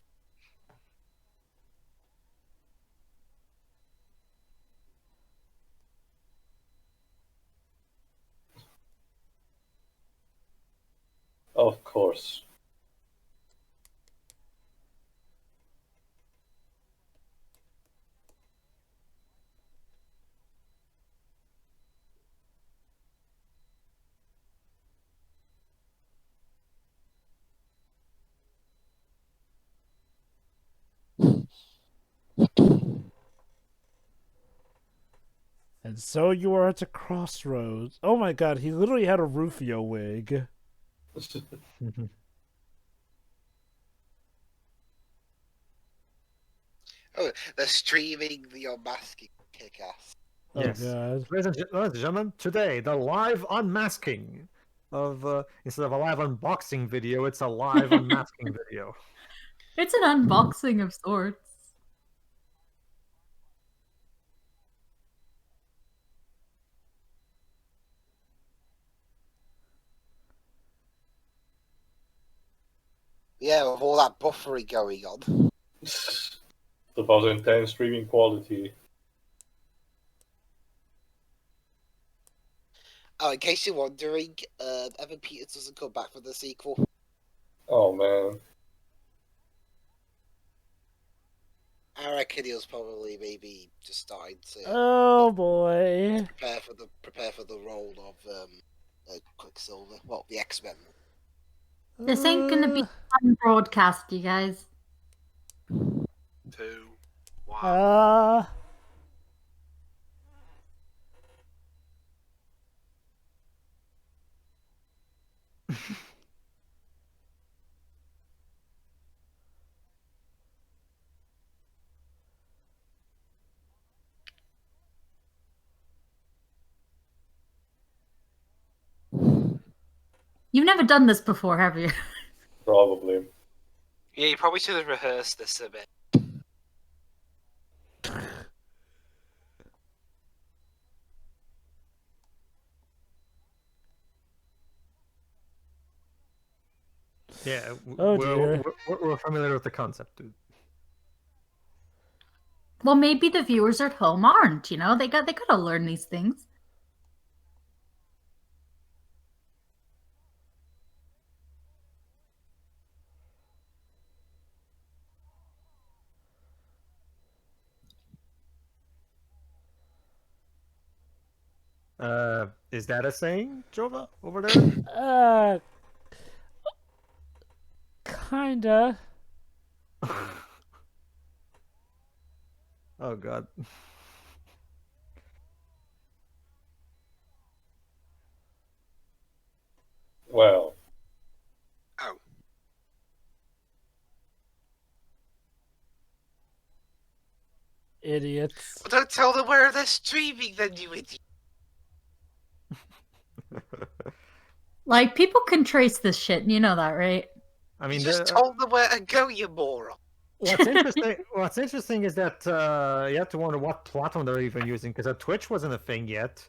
Of course. And so you are at a crossroads. Oh my god, he literally had a Rufio wig. Oh, they're streaming the Unmasking Kick-Ass. Yes. God. Ladies and gentlemen, today the live unmasking of instead of a live unboxing video, it's a live unmasking video. It's an unboxing of sorts. Yeah, with all that buffering going on. 2010 streaming quality. Oh, in case you're wondering, Evan Peters doesn't come back for the sequel. Oh man. I reckon he was probably maybe just starting to Oh boy. prepare for the role of Quicksilver. Well, the X-Men. This ain't gonna be a fun broadcast, you guys. 2, 1. You've never done this before, have you? Probably. Yeah, you probably should have rehearsed this a bit. Yeah, Oh, dear. we're familiar with the concept, dude. Well, maybe the viewers at home aren't. You know, they gotta learn these things. Is that a saying, Jova, over there? Kinda. Oh god. Well. Oh. Idiots. Well, don't tell them where they're streaming, then, you idiot. Like, people can trace this shit, and you know that, right? I mean, You just told them where to go, you moron. What's interesting is that you have to wonder what platform they're even using, because Twitch wasn't a thing yet.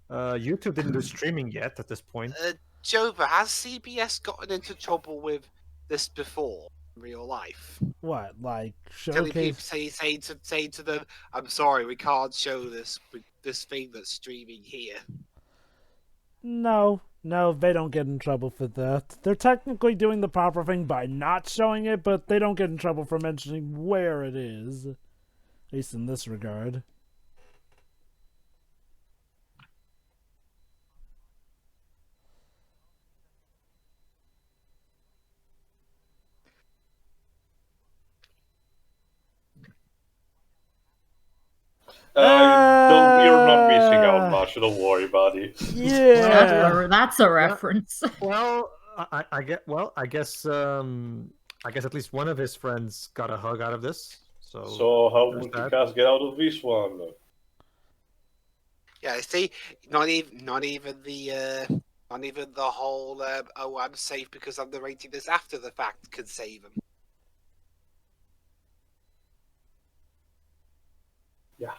YouTube didn't do streaming yet at this point. Jova, has CBS gotten into trouble with this before in real life? What, like Telling people, showcase? say to them, "I'm sorry, we can't show this thing that's streaming here." No, they don't get in trouble for that. They're technically doing the proper thing by not showing it, but they don't get in trouble for mentioning where it is. At least in this regard. You're not missing out much. Don't worry, buddy. Yeah. That's a reference. Well, I guess at least one of his friends got a hug out of this. So how would the cast get out of this one? Yeah, see, not even the whole "oh, I'm safe because I'm narrating this after the fact" could save him. Yeah.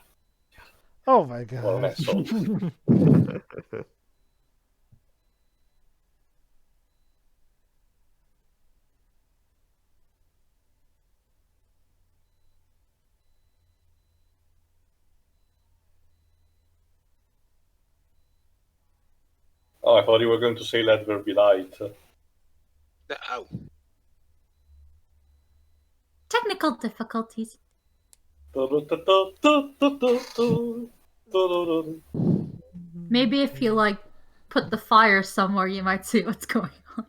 Oh my god. What an asshole. Oh, I thought you were going to say "Let there be light." Oh. Technical difficulties. Maybe if you, like, put the fire somewhere, you might see what's going on.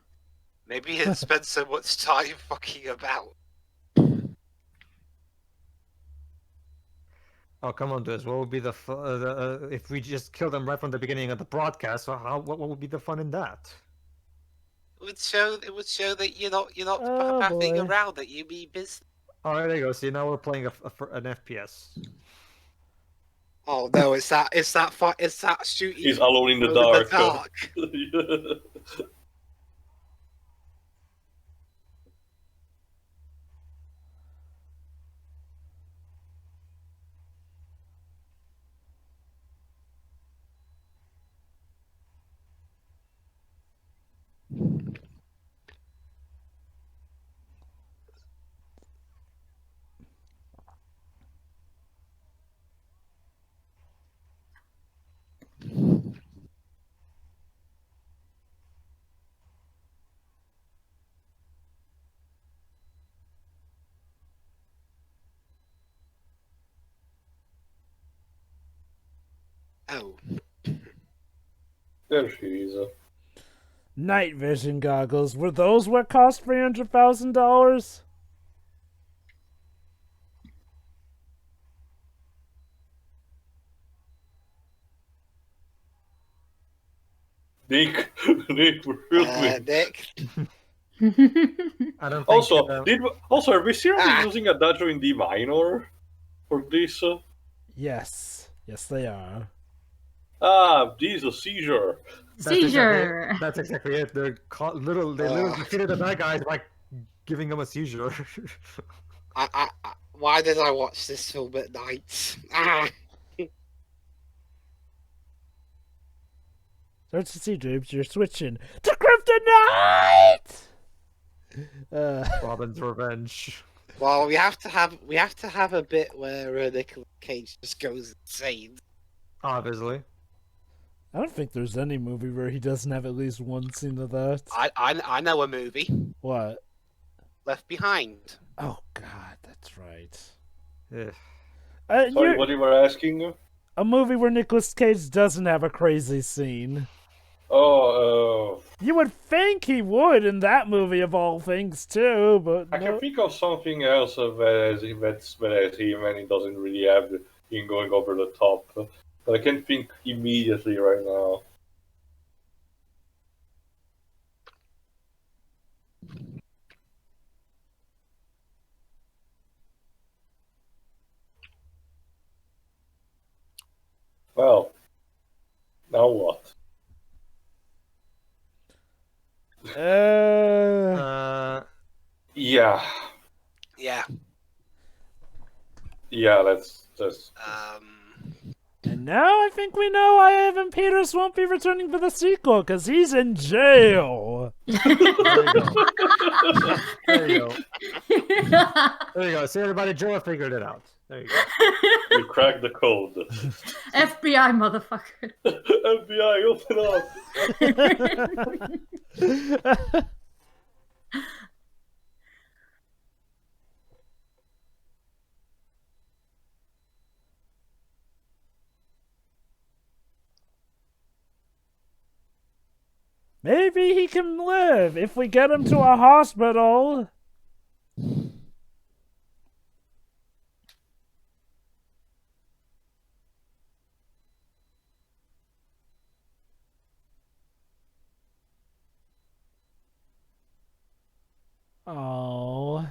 Maybe he had spent so much time fucking about. Oh, come on, dude. What would be if we just killed them right from the beginning of the broadcast? What would be the fun in that? It would show that you're not Oh, faffing boy. around, that you mean business. Oh, there you go. See, now we're playing an FPS. Oh no, it's that shooting. He's alone in the over dark. Oh, There she is. Night vision goggles. Were those what cost $300,000? Nick, Nick, really. Nick. I don't think. Also, are we seriously Ah. using adagio in D minor for this? Yes. Yes, they are. This a seizure. Seizure. That's exactly it. They literally defeated the bad guys by giving them a seizure. Why did I watch this film at night? Ah. Starts to see Drapes, you're switching to Kryptonite! Robin's revenge. Well, we have to have a bit where Nicolas Cage just goes insane. Obviously. I don't think there's any movie where he doesn't have at least one scene of that. I know a movie, What? Left Behind. Oh God, that's right. Yeah. Sorry, what you were asking? A movie where Nicolas Cage doesn't have a crazy scene. Oh, You would think he would in that movie of all things too, but I no. can think of something else whereas him and he doesn't really have him going over the top. But I can't think immediately right now. Well, now what? Yeah, Yeah. let's just. And now I think we know why Evan Peters won't be returning for the sequel, because he's in jail. There you go. There you go. There you go. See, everybody, Joe figured it out. There you go. You cracked the code. FBI, motherfucker. FBI, open up! Maybe he can live if we get him to a hospital. Oh.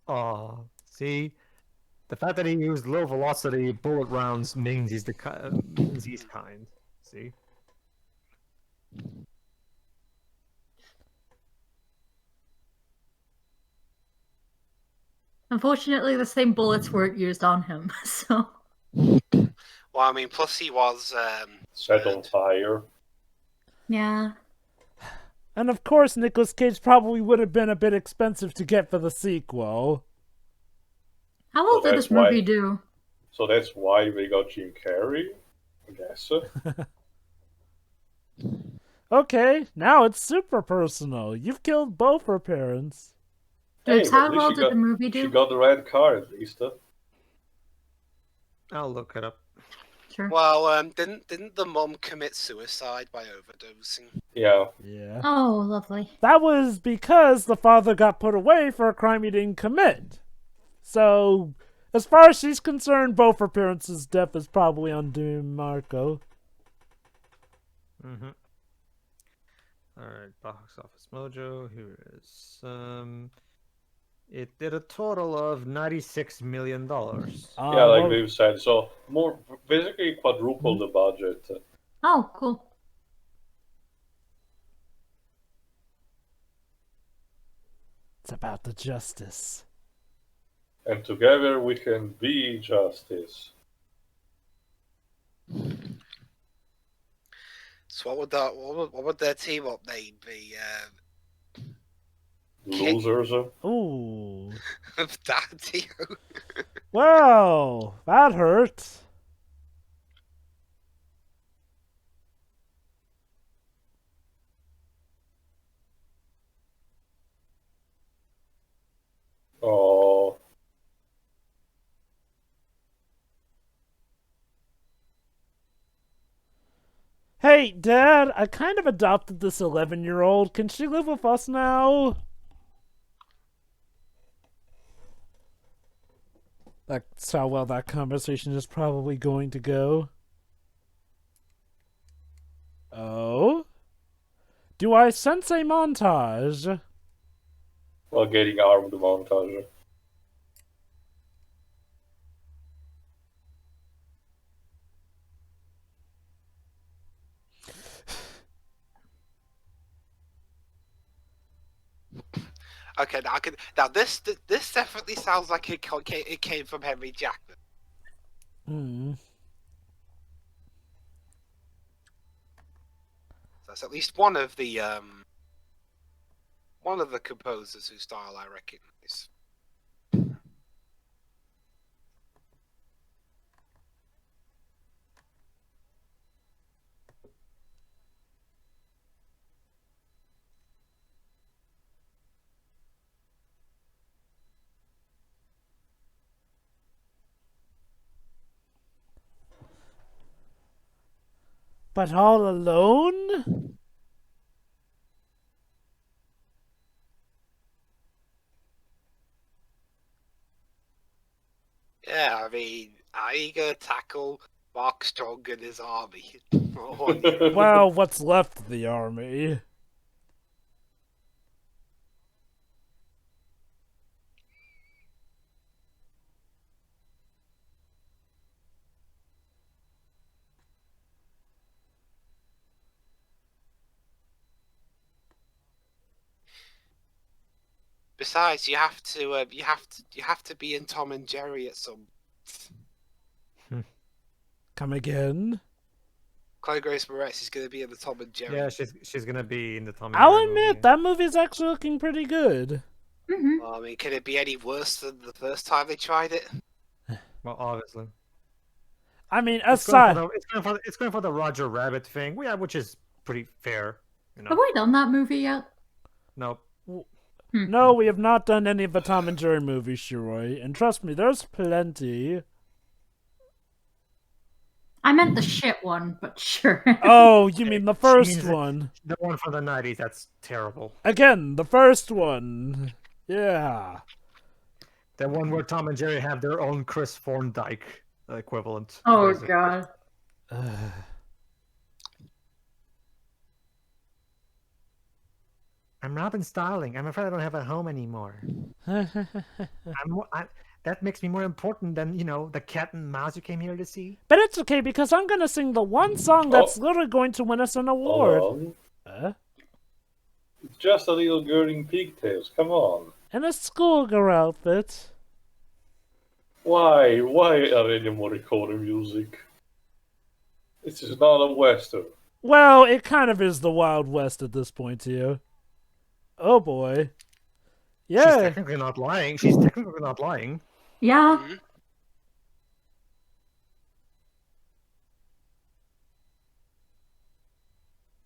Oh, see, the fact that he used low velocity bullet rounds means he's kind. See. Unfortunately, the same bullets weren't used on him, so. Well, I mean, plus he was Set on fire. Yeah. And of course, Nicolas Cage probably would have been a bit expensive to get for the sequel. How well So did that's this movie why- do? So that's why we got Jim Carrey, I guess. Okay, now it's super personal. You've killed both her parents. Dude, but how at least well she did got- the movie She do? got the red car at least. I'll look it up. Sure. well, didn't the mum commit suicide by overdosing? Yeah. Yeah. Oh, lovely. That was because the father got put away for a crime he didn't commit. So, as far as she's concerned, both her parents' death is probably on Marco. Mm-hmm. All right, box office mojo. Here it is. It did a total of $96 million. Yeah, like Well, Dave said, so more basically quadruple the budget. Oh, cool. it's about the justice. And together we can be justice. So what would their team up name be? Losers. Ooh. Daddio. Well, that hurt. Oh. Hey, Dad, I kind of adopted this 11-year-old. Can she live with us now? That's how well that conversation is probably going to go. Oh? Do I sense a montage? Well, getting armed montage. Okay, now this definitely sounds like it came from Henry Jackman. Hmm. That's at least one of the composers whose style I recognize. But all alone? Yeah, I mean, how are you gonna tackle Mark Strong and his army? Well, what's left of the army? Besides, you have to be in Tom and Jerry at some. Come again? Chloe Grace Moretz is going to be in the Tom and Jerry. Yeah, she's gonna be in the Tommy. I'll Jerry admit, movie. that movie's actually looking pretty good. Mm-hmm. Well, I mean, can it be any worse than the first time they tried it? Well, obviously. I mean, It's going, aside... it's going for the Roger Rabbit thing, yeah, which is pretty fair. You know. Have we done that movie yet? Nope. No, we have not done any of the Tom and Jerry movies, Shiroi. And trust me, there's plenty. I meant the shit one, but sure. Oh, you mean the She first means one. The one from the 90s, that's terrible. Again, the first one. Yeah. The one where Tom and Jerry have their own Chris Thorndike equivalent. Oh basically. god. I'm Robin Starling. I'm afraid I don't have a home anymore. That makes me more important than, the cat and mouse you came here to see. But it's okay, because I'm gonna sing the one song that's literally going to win us an award. Hold on. It's just a little girl in pigtails. Come on. In a schoolgirl outfit. Why? Why Ennio Morricone music? This is not a western. Well, it kind of is the Wild West at this point here. Oh boy. She's Yeah. technically not lying. She's technically not lying. Yeah. Mhm.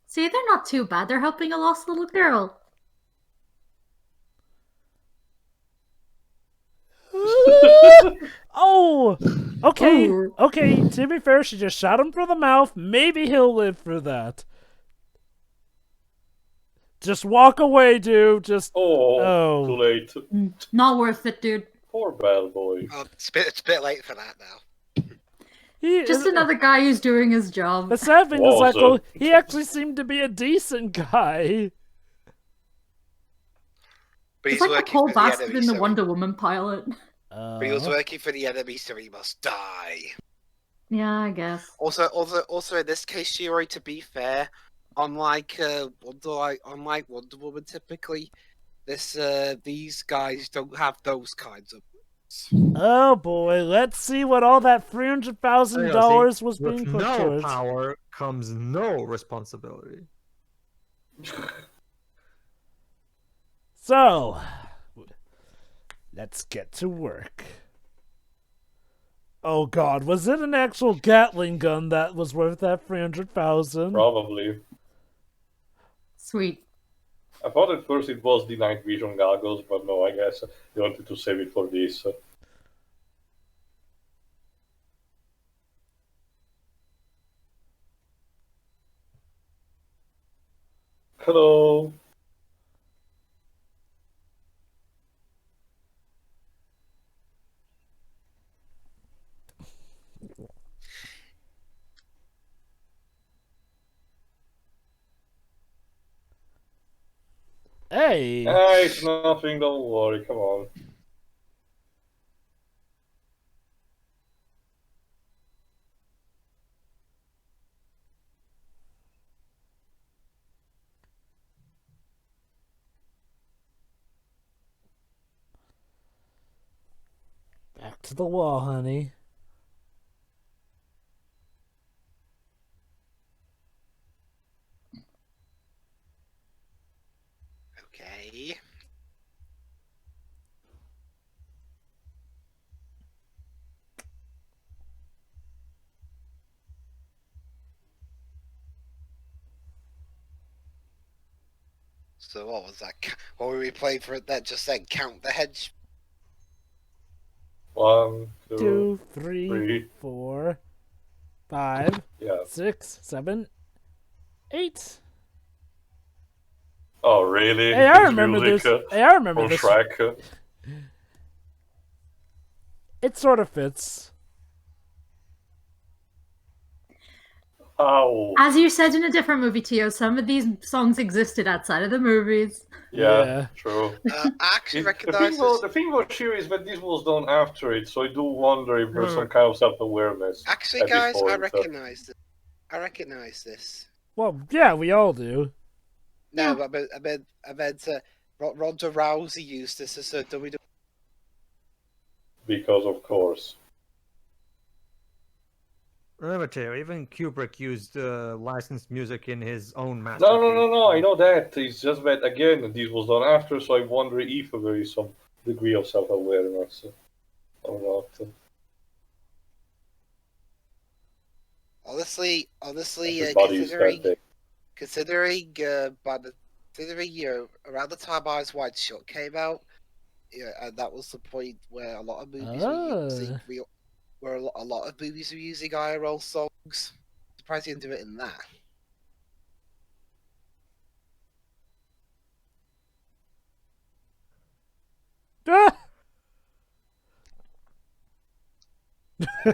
See, they're not too bad. They're helping a lost little girl. Oh! Okay, Ooh. okay, to be fair, she just shot him through the mouth. Maybe he'll live for that. Just walk away, dude. Just... Oh, too late. Not worth it, dude. Poor bad boy. It's a bit late for that now. Just another guy who's doing his job. The sad thing is, Whoa, like, so- well, he actually seemed to be a decent guy. But It's he's like the working Paul for the Bastard enemy, in the so Wonder Woman pilot. but he was working for the enemy, so he must die. Yeah, I guess. Also, in this case, Shiro, to be fair, unlike Wonder Woman, typically, these guys don't have those kinds of. Oh boy, let's see what all that $300,000 was With being put no towards. power comes no responsibility. So, let's get to work. Oh god, was it an actual Gatling gun that was worth that $300,000? Probably. Sweet. I thought at first it was the night vision goggles, but no, I guess they wanted to save it for this. Hello. Hey! Hey, it's nothing, don't worry, come on. Back to the wall, honey. Okay. So what was that? What were we playing for it that just said count the hedge? 1, 2, 2, 3, 3. 4, 5, Yeah. 6, 7, 8. Oh, really? Hey, I His remember music, this. Hey, I remember from this. Shrek. It sort of fits. Ow. As you said in a different movie, Tio, some of these songs existed outside of the movies. Yeah, true. I actually The recognize thing, this. the thing about Shiro is that this was done after it, so I do wonder if there's some kind of self-awareness. Actually, at this guys, I point. recognize this. I recognize this. Well, yeah, we all do. No, Yeah. but I meant Ronda Rousey used this as a WWE. Because, of course. Remember, Teo, even Kubrick used licensed music in his own No, masterpiece. I know that. It's just that, again, this was done after, so I wonder if there is some degree of self-awareness or not. Honestly, Everybody's considering around the time Eyes Wide Shut came out, yeah, and that was the point where a lot of movies were using where a lot of movies were using IRL songs. Surprised he didn't do it in that. Ah!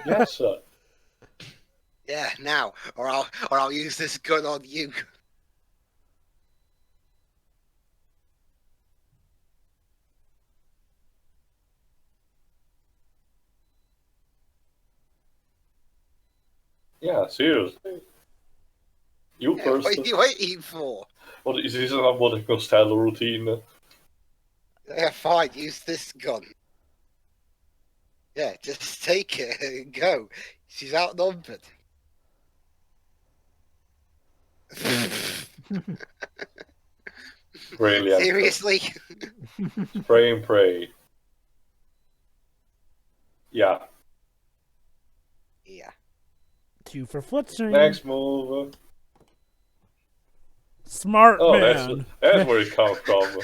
Yes, sir. Yeah, now, or I'll use this gun on you. Yeah, seriously. You Yeah, first. what are you waiting for? What is this not what a Costello routine? Yeah, fine, use this gun. Yeah, just take it and go. She's outnumbered. Brilliant. Seriously? Spray and pray. Yeah. Yeah. 2 for footstring. Next move. Smart Oh, man. that's where it comes from.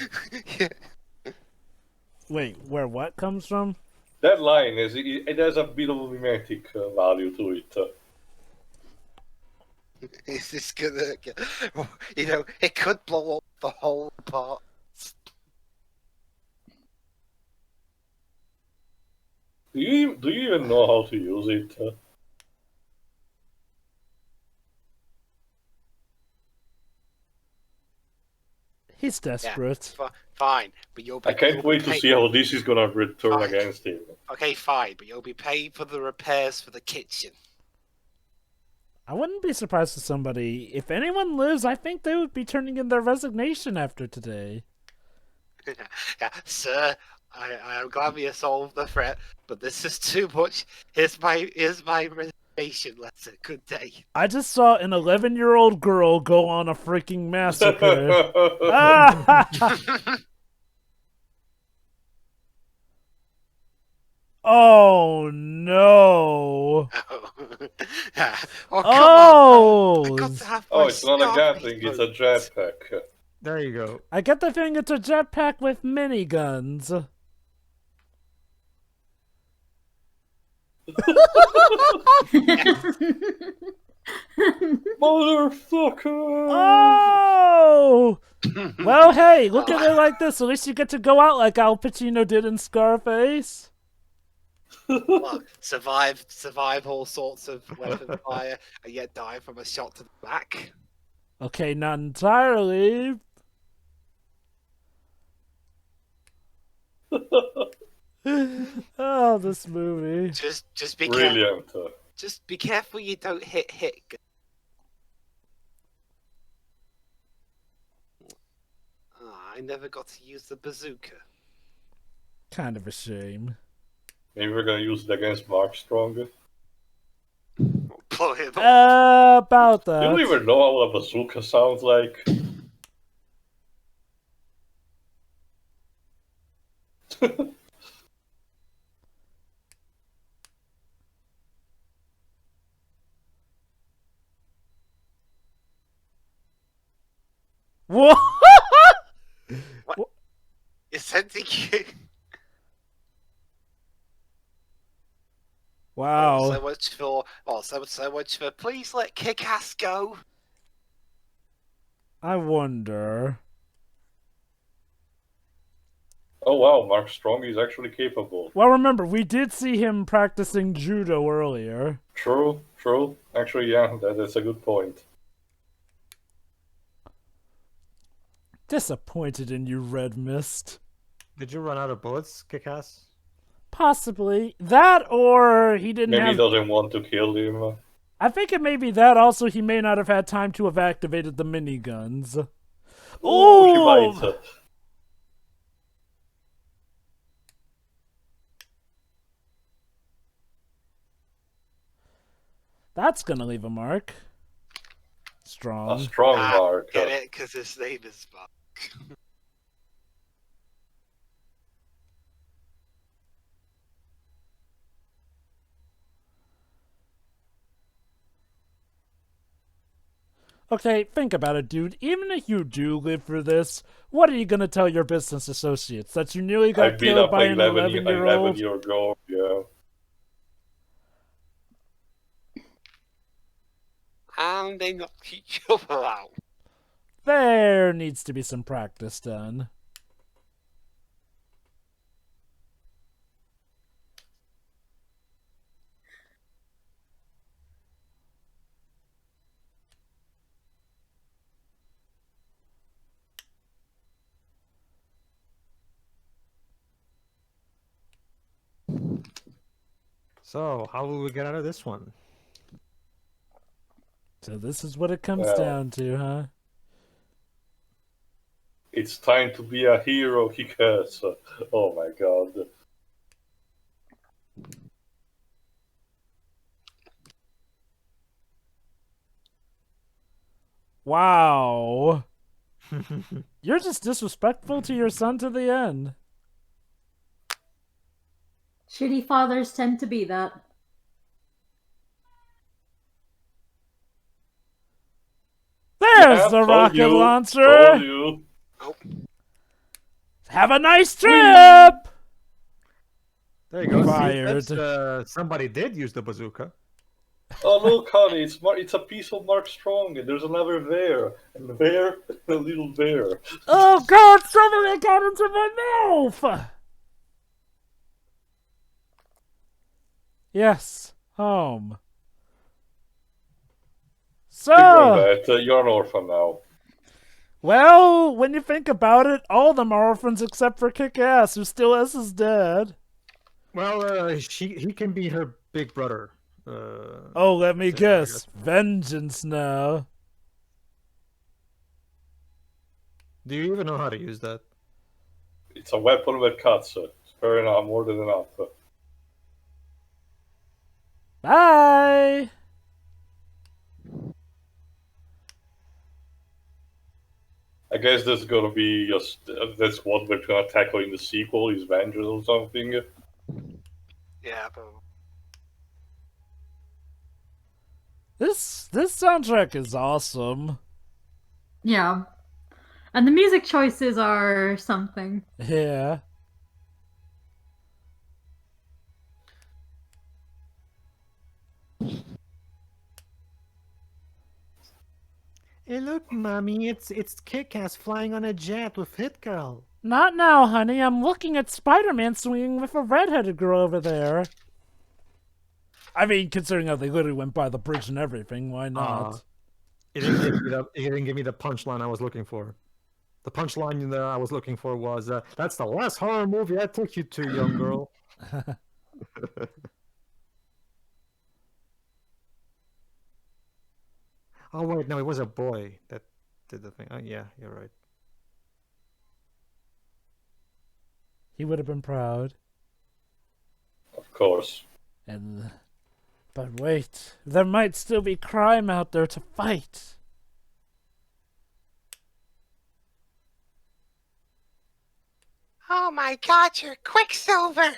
Yeah. Wait, where what comes from? That line it has a bit of a mimetic value to it. Is this gonna get... it could blow up the whole part. Do you even know how to use it? He's desperate. Fine, but you'll be. I can't wait to see how this is gonna return Fine. against him. Okay, fine, but you'll be paid for the repairs for the kitchen. I wouldn't be surprised if somebody, if anyone lives, I think they would be turning in their resignation after today. Yeah, sir, I am glad we have solved the threat, but this is too much. Here's my resignation letter. Good day. I just saw an 11-year-old girl go on a freaking massacre. Ah! Oh no! Oh, come on! Oh! I got to have my Oh, it's not a gun Stargate thing, it's a moments. jetpack. There you go. I get the feeling it's a jetpack with miniguns. Motherfucker! Oh! Well, hey, look at it like this. At least you get to go out like Al Pacino did in Scarface. Look, survive all sorts of weapon fire, and yet die from a shot to the back. Okay, not entirely. Oh, this movie. Just be Brilliant. careful. Just be careful you don't hit. I never got to use the bazooka. Kind of a shame. Maybe we're gonna use it against Mark Strong. Blow him up. About Do you that. even know how a bazooka sounds like? What? You're sending you. Wow. So much for. Please let Kick-Ass go. I wonder. Oh wow, Mark Strong is actually capable. Well, remember, we did see him practicing judo earlier. True. Actually, yeah, that's a good point. Disappointed in you, Red Mist. Did you run out of bullets, Kick-Ass? Possibly. That, or he didn't Maybe have... he doesn't want to kill him. I think it may be that. Also, he may not have had time to have activated the miniguns. Oh, she Oh! bites. That's gonna leave a mark. Strong. A strong mark. Get it? Because his name is Mark. Okay, think about it, dude. Even if you do live for this, what are you gonna tell your business associates? That you nearly I got beat killed up by an an 11-year-old. 11-year-old? Yeah. And they knocked each other out. There needs to be some practice done. So, how will we get out of this one? So this is what it comes Well. down to, huh? It's time to be a hero, Kick-Ass. Oh my god. Wow. You're just disrespectful to your son to the end. Shitty fathers tend to be that. There's Yeah, the told rocket you, launcher. told you. Have a nice trip. There you go. Fired. See, that's, somebody did use the bazooka. Oh look, honey, it's a piece of Mark Strong, and there's another bear, and the bear, a little bear. Oh God! Somebody got into my mouth. Yes, home. So, Ignore that. You're an orphan now. Well, when you think about it, all of them are orphans except for Kick-Ass, who still has his dad. Well, he can be her big brother. Oh, let me there, I guess. guess. Vengeance now. Do you even know how to use that? It's a weapon with cuts. It's fair enough, more than enough. Bye! I guess that's gonna be just that's what we're gonna tackle in the sequel is vengeance or something. Yeah, but This soundtrack is awesome. Yeah. And the music choices are something. Yeah. Hey, look, mommy, it's Kick-Ass flying on a jet with Hit Girl. Not now, honey. I'm looking at Spider-Man swinging with a redheaded girl over there. I mean, considering how they literally went by the bridge and everything, why not? It didn't give me the punchline I was looking for. The punchline that I was looking for was, "That's the last horror movie I took you to, young girl." Oh wait, no, it was a boy that did the thing. Oh yeah, you're right. He would have been proud. Of course. But wait, there might still be crime out there to fight. oh my God, you're Quicksilver.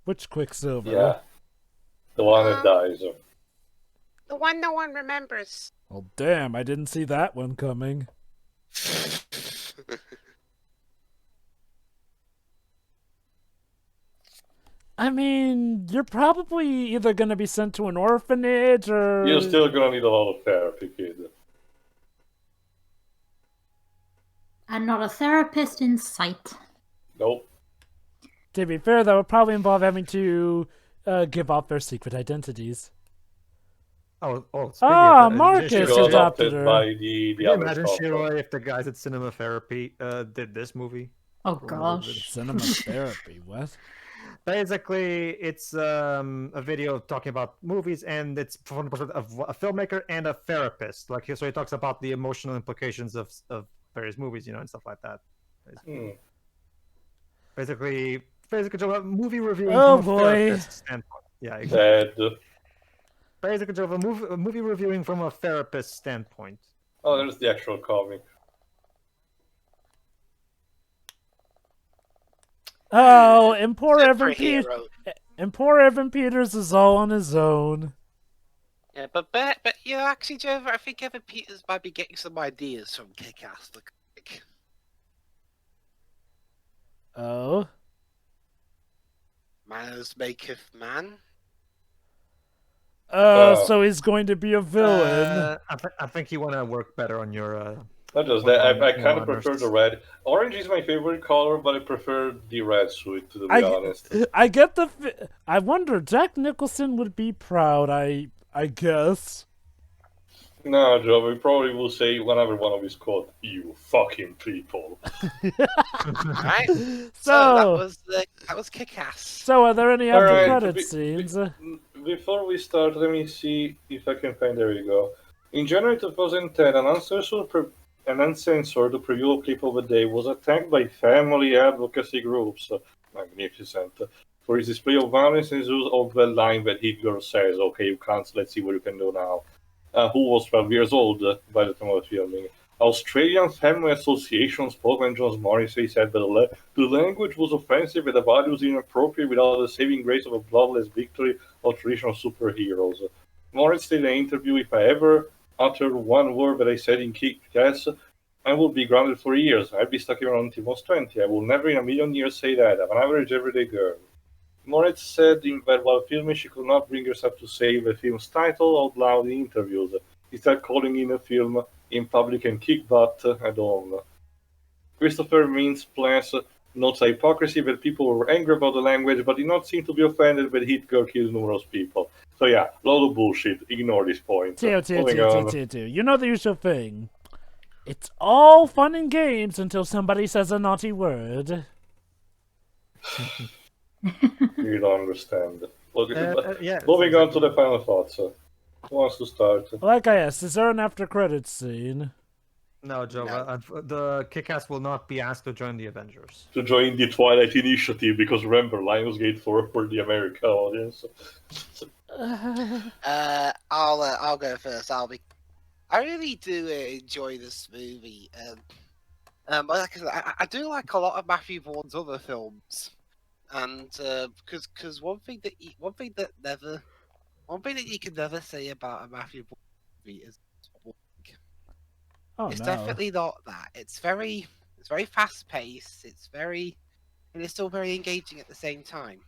Which Quicksilver? Yeah. The one that dies. The one no one remembers. Well, damn, I didn't see that one coming. I mean, you're probably either going to be sent to an orphanage or... You're still gonna need a lot of therapy, kid. And not a therapist in sight. Nope. To be fair, that would probably involve having to give up their secret identities. Oh, speaking Ah, of that, Marcus She It's got adopted adopted her. by the Can you other imagine, stuff. Shiroi, if the guys at Cinema Therapy did this movie? Oh gosh. Cinema therapy, what? Basically, it's a video talking about movies, and it's from the perspective of a filmmaker and a therapist. Like, so he talks about the emotional implications of various movies, and stuff like that. Basically, a movie reviewing Oh, from a boy. therapist standpoint. Yeah, exactly. Sad. Basically, a movie reviewing from a therapist standpoint. Oh, there's the actual comic. Oh, and poor Evan Superhero. And poor Evan Peters is all on his own. Yeah, but you know, actually, Joe, I think Evan Peters might be getting some ideas from Kick-Ass. Like, Oh? manners maketh man. So he's going to be a villain. I think you want to work better on your. Not just that, I kind of prefer the red. Orange is my favorite color, but I prefer the red suit, to be honest. I get I wonder, Jack Nicholson would be proud, I guess. No, Joe, we probably will say whenever one of his quote, "You fucking people." Right? So that was Kick-Ass. So are there any after Alright, credit scenes? Before we start, let me see if I can find. There you go. In January 2010, an uncensored preview clip of the day was attacked by family advocacy groups. Magnificent. For his display of violence and his use of the line that Hitler says, "Okay, you can't, let's see what you can do now." Who was 12 years old by the time of the filming. Australian Family Association spokesman John Morrissey said that the language was offensive and the values inappropriate without the saving grace of a bloodless victory of traditional superheroes. Morris said in an interview, "If I ever uttered one word that I said in Kick-Ass, I would be grounded for years. I'd be stuck here until I was 20. I will never in a million years say that. I'm an average everyday girl." Moritz said that while filming, she could not bring herself to say the film's title out loud in interviews, instead calling in a film in public and kick butt at home. Christopher Mintz-Plasse notes the hypocrisy that people were angry about the language, but did not seem to be offended that Hitler killed numerous people. So yeah, a lot of bullshit. Ignore this point. Moving on. You know the usual thing. It's all fun and games until somebody says a naughty word. You don't understand. Yeah. Moving on to the final thoughts. Who wants to start? Like I asked, is there an after credits scene? No, Joe. No. The Kick-Ass will not be asked to join the Avengers. To join the Twilight Initiative, because remember, Lionsgate for the America audience. I'll go first. I really do enjoy this movie. I do like a lot of Matthew Vaughn's other films, and because one thing that you can never say about a Matthew Vaughn movie is it's definitely not that. It's very fast paced. It's still very engaging at the same time.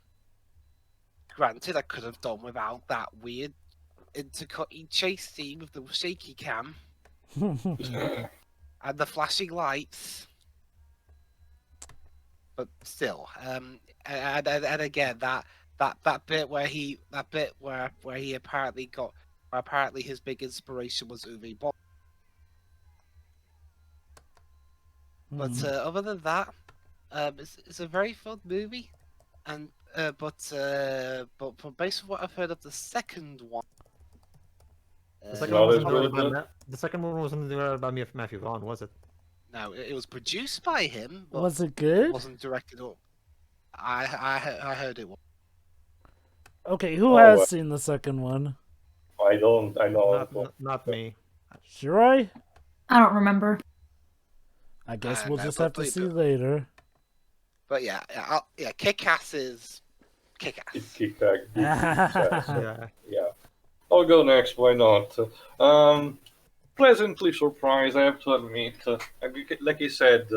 Granted, I could have done without that weird intercutting chase scene with the shaky cam and the flashing lights. But still, and again that bit where he apparently his big inspiration was Uwe Boll. But other than that, it's a very fun movie, and but based on what I've heard of the second one, The second one wasn't directed by Matthew Vaughn, was it? no, it was produced by him, but Was it good? it wasn't directed up. I heard it was. Okay, who has seen the second one? I don't. I know. Not me. Shirai? I don't remember. I guess we'll No, just but have to please see don't. later. But yeah, Kick-Ass is Kick-Ass. It's Kick-Ass. Yeah. Yeah. I'll go next, why not? Pleasantly surprised, I have to admit. Like I said,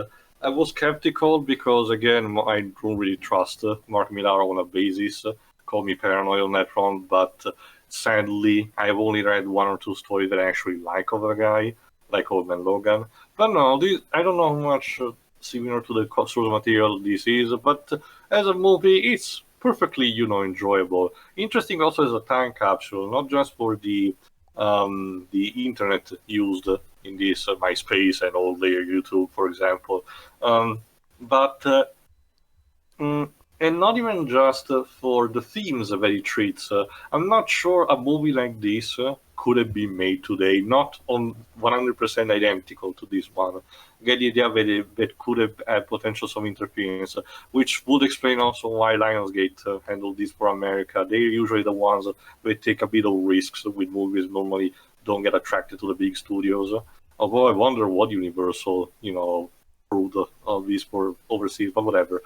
I was skeptical because, again, I don't really trust Mark Millar on a basis. Call me paranoid on that front, but sadly, I've only read one or two stories that I actually like of the guy, like Old Man Logan. But no, I don't know how much similar to the source material this is, but as a movie, it's perfectly, enjoyable. Interesting also as a time capsule, not just for the internet used in this MySpace and all the YouTube, for example, but and not even just for the themes that it treats. I'm not sure a movie like this could have been made today, not on 100% identical to this one. Get the idea that it could have had potential some interference, which would explain also why Lionsgate handled this for America. They're usually the ones that take a bit of risks with movies, normally don't get attracted to the big studios. Although I wonder what Universal, approved of this for overseas, but whatever.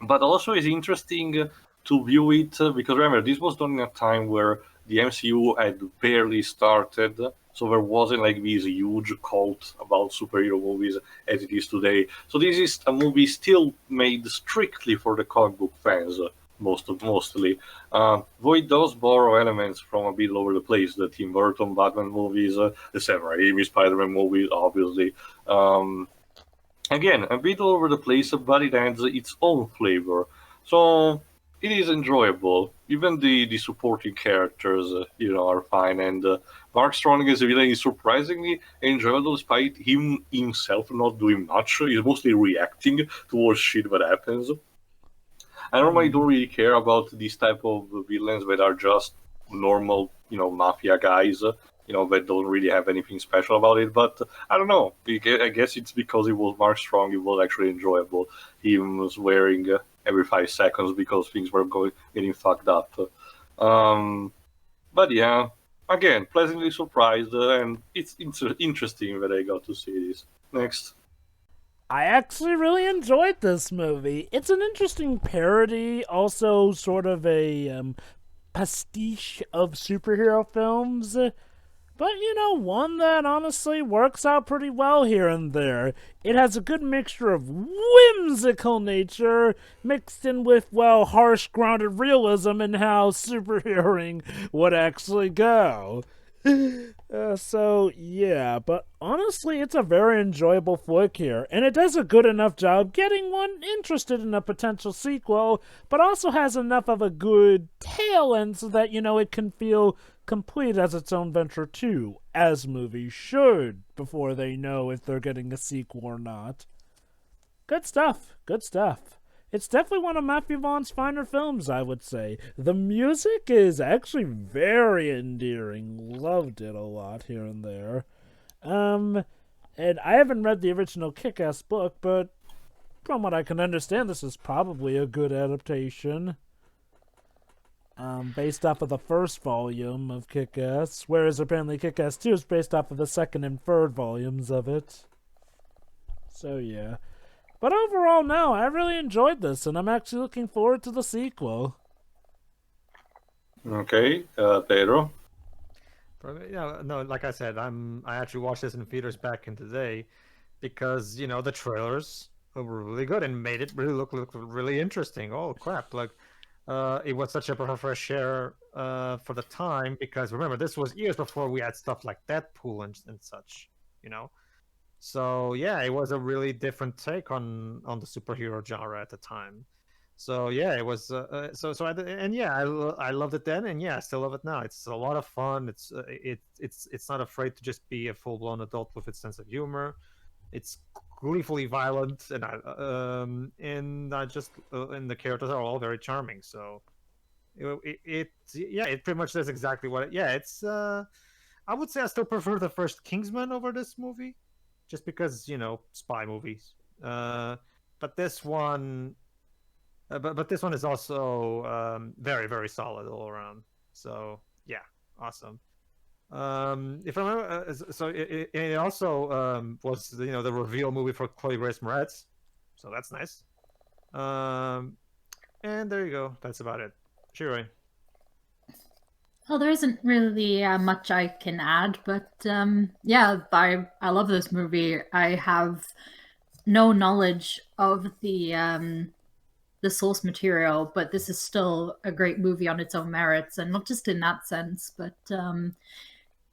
But also it's interesting to view it, because remember, this was done in a time where the MCU had barely started, so there wasn't like this huge cult about superhero movies as it is today. So this is a movie still made strictly for the comic book fans, mostly. Though it does borrow elements from a bit all over the place, the Tim Burton Batman movies, the Sam Raimi Spider-Man movies, obviously. Again, a bit all over the place, but it adds its own flavor. So it is enjoyable. Even the supporting characters, are fine. And Mark Strong as a villain is surprisingly enjoyable, despite him himself not doing much. He's mostly reacting towards shit that happens. I normally don't really care about these type of villains that are just normal, mafia guys. That don't really have anything special about it. But I don't know. I guess it's because it was Mark Strong. It was actually enjoyable. He was wearing every 5 seconds because things were getting fucked up. But yeah, again, pleasantly surprised, and it's interesting that I got to see this. Next. I actually really enjoyed this movie. It's an interesting parody, also sort of a pastiche of superhero films. But, one that honestly works out pretty well here and there. It has a good mixture of whimsical nature mixed in with, harsh, grounded realism in how superheroing would actually go. So yeah, but honestly, it's a very enjoyable flick here, and it does a good enough job getting one interested in a potential sequel, but also has enough of a good tail end so that, it can feel complete as its own venture too, as movies should, before they know if they're getting a sequel or not. Good stuff, good stuff. It's definitely one of Matthew Vaughn's finer films, I would say. The music is actually very endearing. Loved it a lot here and there. And I haven't read the original Kick-Ass book, but from what I can understand, this is probably a good adaptation. Based off of the first volume of Kick-Ass, whereas apparently Kick-Ass 2 is based off of the second and third volumes of it. So yeah. But overall, no, I really enjoyed this, and I'm actually looking forward to the sequel. Okay, Pedro. Yeah, no, like I said, I actually watched this in theaters back in the day because the trailers were really good and made it really look really interesting. Oh crap! Like, it was such a breath of fresh air for the time because remember this was years before we had stuff like Deadpool and such. So yeah, it was a really different take on the superhero genre at the time. So yeah, it was. I loved it then, and yeah, I still love it now. It's a lot of fun. It's not afraid to just be a full blown adult with its sense of humor. It's gleefully violent, and and the characters are all very charming. So it pretty much does exactly what it's. I would say I still prefer the first Kingsman over this movie just because spy movies. But this one, but this one is also very very solid all around. So yeah, awesome. If I remember, it also was the reveal movie for Chloe Grace Moretz, so that's nice. And there you go. That's about it. Sure. Well, there isn't really much I can add, but yeah, I love this movie. I have no knowledge of the source material, but this is still a great movie on its own merits, and not just in that sense, but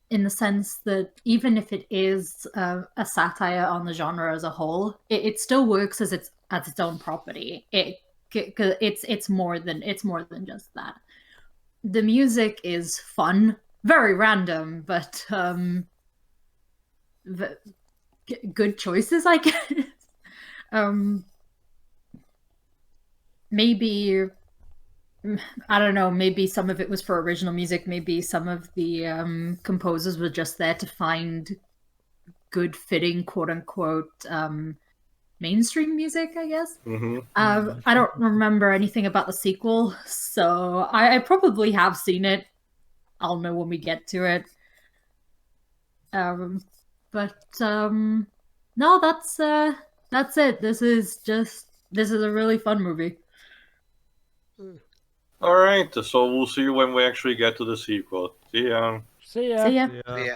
in the sense that even if it is a satire on the genre as a whole, it still works as its own property. It's more than just that. The music is fun, very random, but good choices, I guess. Maybe, I don't know, maybe some of it was for original music, maybe some of the composers were just there to find good fitting, quote-unquote, mainstream music, I guess. I don't remember anything about the sequel, so I probably have seen it. I'll know when we get to it. No, that's it. This is a really fun movie. All right, so we'll see you when we actually get to the sequel. See ya. See ya. See ya. Yeah. Yeah.